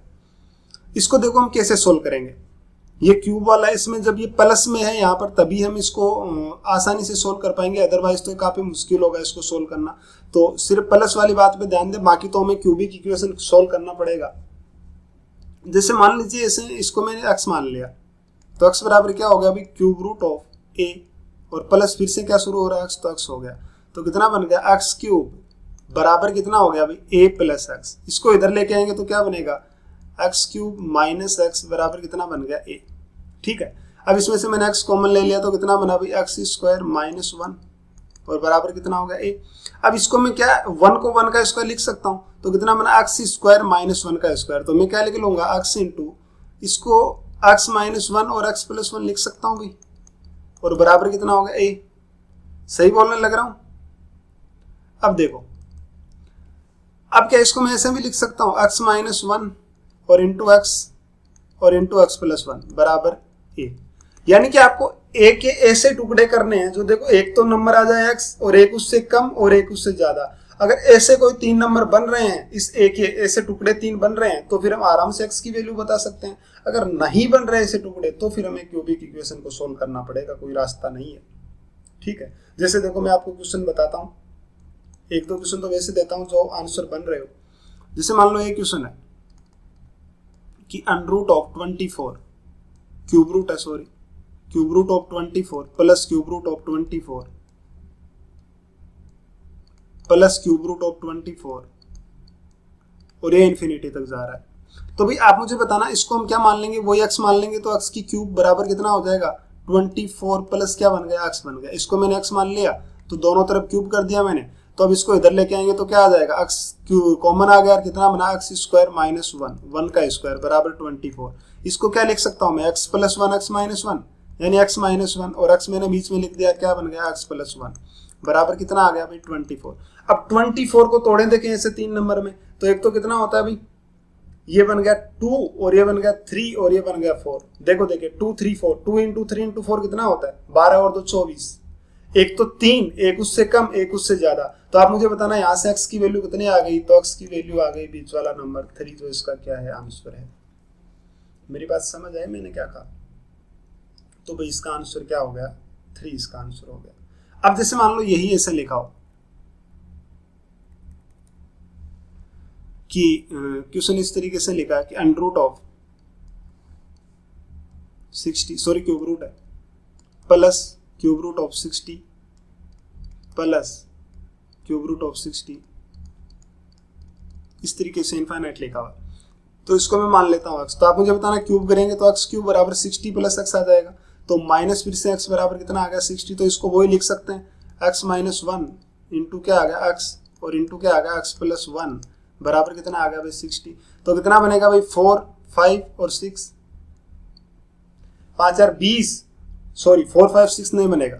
A: इसको देखो हम कैसे सोल्व करेंगे। ये क्यूब वाला है, इसमें जब ये प्लस में है यहाँ पर तभी हम इसको आसानी से सोल्व कर पाएंगे, अदरवाइज तो काफी मुश्किल होगा इसको सोल्व करना। तो सिर्फ प्लस वाली बात पे ध्यान दें, बाकी तो हमें क्यूबिक इक्वेशन सोल्व करना पड़ेगा। जैसे मान लीजिए ऐसे इसको मैंने x मान लिया, तो x बराबर क्या हो गया अभी क्यूब रूट ऑफ a, और प्लस फिर से क्या शुरू हो रहा है x, तो x हो गया। तो कितना बन गया x क्यूब बराबर कितना हो गया भाई a प्लस एक्स। इसको इधर लेके आएंगे तो क्या बनेगा x क्यूब माइनस एक्स बराबर कितना बन गया a। ठीक है, अब इसमें से मैंने x कॉमन ले लिया तो कितना बना भाई x स्क्वायर माइनस 1 और बराबर कितना हो गया a। अब इसको मैं क्या 1 को 1 का स्क्वायर लिख सकता हूँ, तो कितना बना x स्क्वायर माइनस 1 का स्क्वायर। तो मैं क्या लिख लूंगा x इंटू इसको x माइनस 1 और x प्लस 1 लिख सकता हूँ भाई, और बराबर कितना होगा a। सही बोलने लग रहा हूँ। अब देखो, अब क्या इसको मैं ऐसे भी लिख सकता हूँ x माइनस 1 और इंटू x प्लस 1 बराबर a। यानी कि आपको a के ऐसे टुकड़े करने हैं जो देखो एक तो नंबर आ जाए x और एक उससे कम और एक उससे ज्यादा। अगर ऐसे कोई 3 नंबर बन रहे हैं, इस a के ऐसे टुकड़े 3 बन रहे हैं, तो फिर हम आराम से x की वैल्यू बता सकते हैं। अगर नहीं बन रहे ऐसे टुकड़े तो फिर हमें क्यूबिक इक्वेशन को सोल्व करना पड़ेगा, कोई रास्ता नहीं है। ठीक है, जैसे देखो मैं आपको क्वेश्चन बताता हूँ, एक दो क्वेश्चन तो वैसे देता हूँ जो आंसर बन रहे हो। जैसे मान लो एक क्वेश्चन है कि under root of 24 cube root है, sorry cube root of 24 plus cube root of 24 plus cube root of 24, और ये इन्फिनिटी तक जा रहा है। तो भाई आप मुझे बताना इसको हम क्या मान लेंगे, वही x मान लेंगे, तो x की क्यूब बराबर कितना हो जाएगा 24 प्लस क्या बन गया x बन गया। इसको मैंने x मान लिया तो दोनों तरफ क्यूब कर दिया मैंने, तो अब इसको इधर लेके आएंगे तो क्या आ जाएगा x क्यूब कॉमन आ गया, कितना बना x स्क्वायर माइनस 1 का स्क्वायर बराबर 24। इसको क्या लिख सकता हूँ मैं x प्लस 1 x माइनस 1, यानी x माइनस 1 और x मैंने बीच में लिख दिया, क्या बन गया x प्लस 1 बराबर कितना आ गया भाई 24। अब 24 को तोड़े देखें ऐसे 3 नंबर में, तो एक तो कितना होता है भाई, ये बन गया 2 और ये बन गया 3 और ये बन गया 4। देखो देखिए 2 3 4, 2 इंटू 3 इंटू 4 कितना होता है 12 और 2 24। एक तो 3, एक उससे कम एक उससे ज्यादा। तो आप मुझे बताना यहाँ से x की वैल्यू कितनी आ गई, तो x की वैल्यू आ गई बीच वाला नंबर 3, जो इसका क्या है आंसर है। मेरी बात समझ आई मैंने क्या कहा। तो भाई इसका आंसर क्या हो गया 3, इसका आंसर हो गया। अब जैसे मान लो यही ऐसे लिखा हो कि क्वेश्चन इस तरीके से लिखा है कि under root of 60, sorry cube root है, plus cube root of 60 plus cube root of 60, इस तरीके से इनफाइनाइट लिखा हुआ। तो इसको मैं मान लेता हूँ x। तो आप मुझे बताना क्यूब करेंगे तो x क्यूब बराबर 60 प्लस x आ जाएगा, तो माइनस फिर से x बराबर कितना आ गया 60। तो इसको वही लिख सकते हैं x माइनस 1 इंटू क्या आ गया x और इंटू क्या आ गया x प्लस 1 बराबर कितना आ गया भाई 60। तो कितना बनेगा भाई 4 5 और 6, 5 4 20, सॉरी 4 5 6 नहीं बनेगा,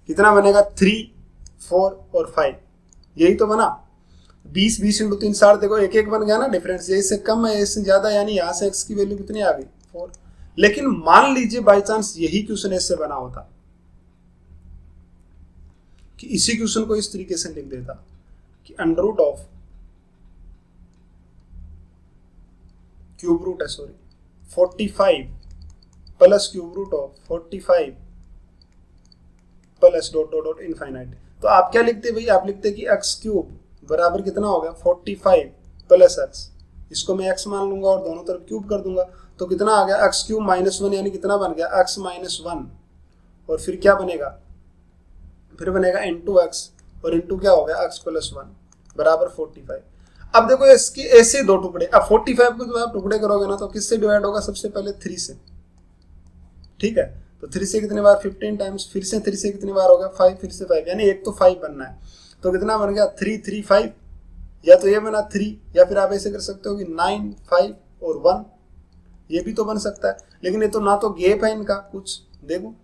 A: कितना बनेगा 3 4 और 5, यही तो बना 20 20 इंटू 3 60। देखो एक एक बन गया ना डिफरेंस, ये इससे कम है इससे ज्यादा, यानी यहाँ से x की वैल्यू कितनी आ गई 4। लेकिन मान लीजिए बाई चांस यही क्वेश्चन ऐसे बना होता कि इसी क्वेश्चन को इस तरीके से लिख देता कि under root of cube root है, sorry 45 plus cube root of 45 plus dot dot dot infinite. तो आप क्या लिखते हैं भाई, आप लिखते हैं कि एक्स क्यूब बराबर कितना हो गया 45 प्लस एक्स, इसको मैं एक्स मान लूंगा और दोनों तरफ क्यूब कर दूंगा, तो कितना आ गया एक्स क्यूब माइनस 1, यानी कितना बन गया एक्स माइनस 1, और फिर क्या बनेगा, फिर बनेगा इंटू एक्स, और इंटू क्या हो गया एक्स प्लस 1 बराबर 45। अब देखो इसके ऐसे दो टुकड़े, अब 45 को जो आप टुकड़े करोगे ना तो किससे डिवाइड होगा, सबसे पहले 3 से, ठीक है, तो 3 से कितने बार 15 टाइम्स, फिर से 3 से कितने बार होगा 5, फिर से 5, यानी एक तो 5 बनना है, तो कितना बन गया 3 3 5, या तो ये बना 3, या फिर आप ऐसे कर सकते हो कि 9 5 और 1, ये भी तो बन सकता है, लेकिन ये तो ना तो गैप है इनका, कुछ देखो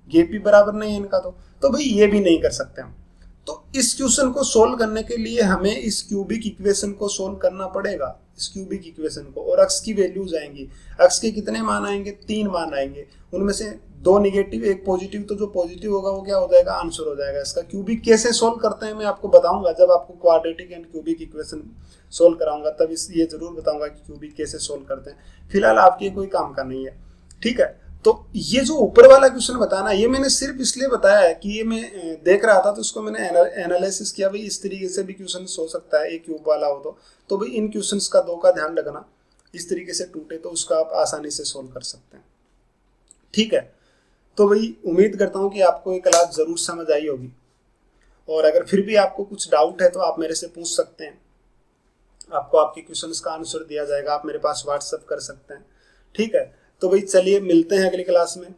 A: गैप भी बराबर नहीं है इनका, तो भाई ये भी नहीं कर सकते हम। तो इस क्वेश्चन को सोल्व करने के लिए हमें इस क्यूबिक इक्वेशन को सोल्व करना पड़ेगा, इस क्यूबिक इक्वेशन को, और एक्स की वैल्यूज आएंगी, एक्स के कितने मान आएंगे, 3 मान आएंगे, उनमें से 2 निगेटिव 1 पॉजिटिव, तो जो पॉजिटिव होगा वो क्या हो जाएगा, आंसर हो जाएगा इसका। क्यूबिक कैसे सोल्व करते हैं मैं आपको बताऊंगा, जब आपको quadratic and cubic equation solve कराऊंगा तब ये जरूर बताऊंगा कि क्यूबिक कैसे सोल्व करते हैं, फिलहाल आपके कोई काम का नहीं है, ठीक है। तो ये जो ऊपर वाला क्वेश्चन बताना, ये मैंने सिर्फ इसलिए बताया है कि ये मैं देख रहा था तो इसको मैंने एनालिसिस किया, भाई इस तरीके से भी क्वेश्चन हो सकता है, एक क्यूब वाला हो तो भाई इन क्वेश्चंस का 2 का ध्यान रखना, इस तरीके से टूटे तो उसका आप आसानी से सोल्व कर सकते हैं, ठीक है। तो भाई उम्मीद करता हूँ कि आपको ये क्लास जरूर समझ आई होगी, और अगर फिर भी आपको कुछ डाउट है तो आप मेरे से पूछ सकते हैं, आपको आपके क्वेश्चंस का आंसर दिया जाएगा, आप मेरे पास व्हाट्सएप कर सकते हैं, ठीक है। तो भाई चलिए मिलते हैं अगली क्लास में।